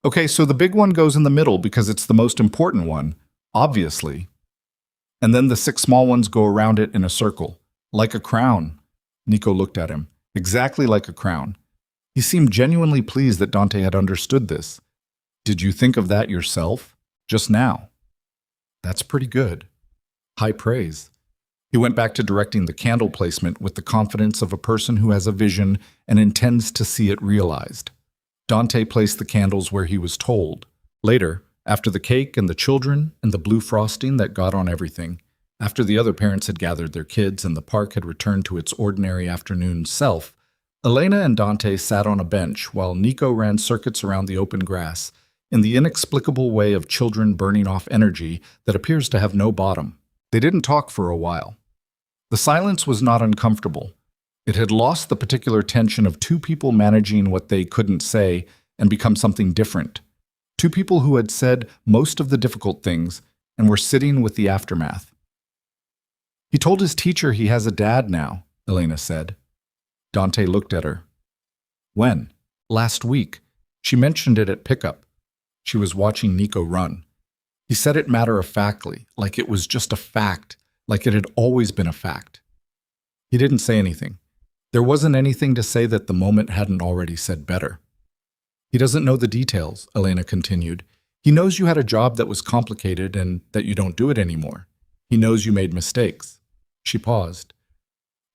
"Okay, so the big one goes in the middle because it's the most important one, obviously. And then the 6 small ones go around it in a circle, like a crown." Nico looked at him. Exactly like a crown. He seemed genuinely pleased that Dante had understood this. "Did you think of that yourself? Just now?" "That's pretty good." High praise. He went back to directing the candle placement with the confidence of a person who has a vision and intends to see it realized. Dante placed the candles where he was told. Later, after the cake and the children and the blue frosting that got on everything, after the other parents had gathered their kids and the park had returned to its ordinary afternoon self, Elena and Dante sat on a bench while Nico ran circuits around the open grass in the inexplicable way of children burning off energy that appears to have no bottom. They didn't talk for a while. The silence was not uncomfortable. It had lost the particular tension of 2 people managing what they couldn't say and become something different. 2 people who had said most of the difficult things and were sitting with the aftermath. "He told his teacher he has a dad now," Elena said. Dante looked at her. "When?" "Last week. She mentioned it at pickup." She was watching Nico run. He said it matter-of-factly, like it was just a fact, like it had always been a fact. He didn't say anything. There wasn't anything to say that the moment hadn't already said better. "He doesn't know the details," Elena continued. "He knows you had a job that was complicated and that you don't do it anymore. He knows you made mistakes." She paused.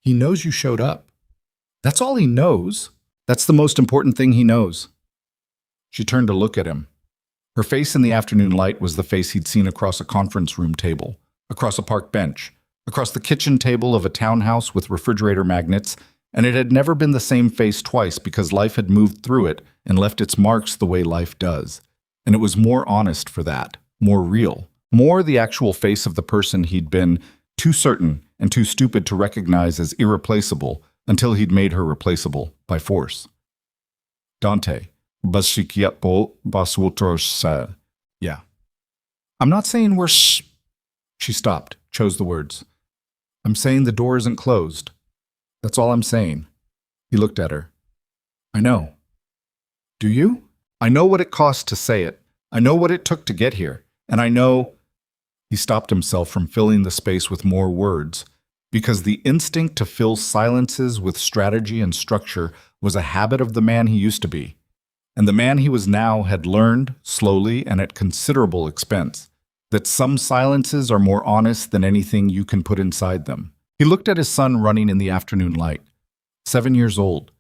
"He knows you showed up." "That's all he knows. That's the most important thing he knows." She turned to look at him. Her face in the afternoon light was the face he'd seen across a conference room table, across a park bench, across the kitchen table of a townhouse with refrigerator magnets, and it had never been the same face twice because life had moved through it and left its marks the way life does. And it was more honest for that, more real, more the actual face of the person he'd been too certain and too stupid to recognize as irreplaceable until he'd made her replaceable by force. "Dante, bashikiapo baswotros." "Yeah." "I'm not saying we're shh." She stopped, chose the words. "I'm saying the door isn't closed. That's all I'm saying." He looked at her. "I know." "Do you?" "I know what it cost to say it. I know what it took to get here. And I know—" He stopped himself from filling the space with more words, because the instinct to fill silences with strategy and structure was a habit of the man he used to be. And the man he was now had learned, slowly and at considerable expense, that some silences are more honest than anything you can put inside them. He looked at his son running in the afternoon light. 7 years old,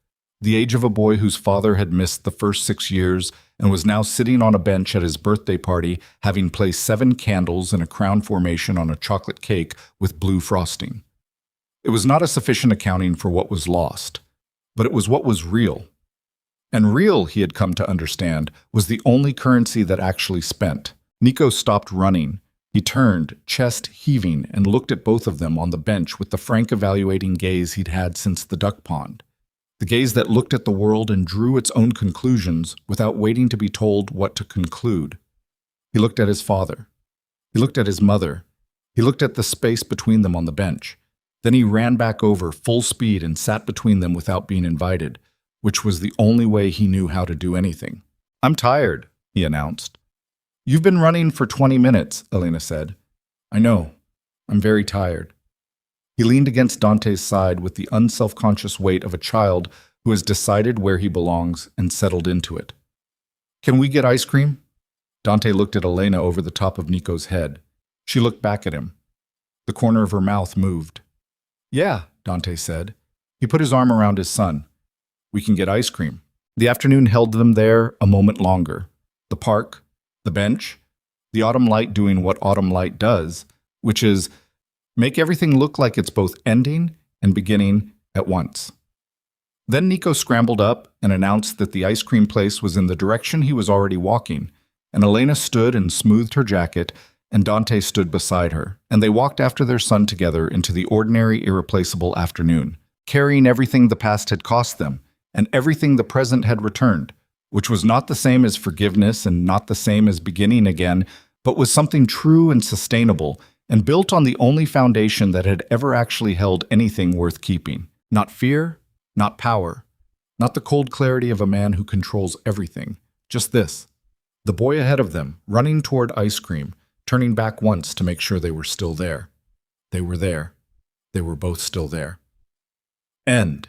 the age of a boy whose father had missed the first 6 years and was now sitting on a bench at his birthday party, having placed 7 candles in a crown formation on a chocolate cake with blue frosting. It was not a sufficient accounting for what was lost, but it was what was real. And real, he had come to understand, was the only currency that actually spent. Nico stopped running. He turned, chest heaving, and looked at both of them on the bench with the frank evaluating gaze he'd had since the duck pond. The gaze that looked at the world and drew its own conclusions without waiting to be told what to conclude. He looked at his father. He looked at his mother. He looked at the space between them on the bench. Then he ran back over full speed and sat between them without being invited, which was the only way he knew how to do anything. "I'm tired," he announced. "You've been running for 20 minutes, Elena said. "I know. I'm very tired." He leaned against Dante's side with the unselfconscious weight of a child who has decided where he belongs and settled into it. Can we get ice cream? Dante looked at Elena over the top of Nico's head. She looked back at him. The corner of her mouth moved. Yeah, Dante said. He put his arm around his son. We can get ice cream. The afternoon held them there a moment longer. The park, the bench, the autumn light doing what autumn light does, which is make everything look like it's both ending and beginning at once. Then Nico scrambled up and announced that the ice cream place was in the direction he was already walking, and Elena stood and smoothed her jacket, and Dante stood beside her, and they walked after their son together into the ordinary, irreplaceable afternoon, carrying everything the past had cost them, and everything the present had returned, which was not the same as forgiveness and not the same as beginning again, but was something true and sustainable, and built on the only foundation that had ever actually held anything worth keeping. Not fear, not power, not the cold clarity of a man who controls everything. Just this. The boy ahead of them, running toward ice cream, turning back once to make sure they were still there. They were there. They were both still there. End.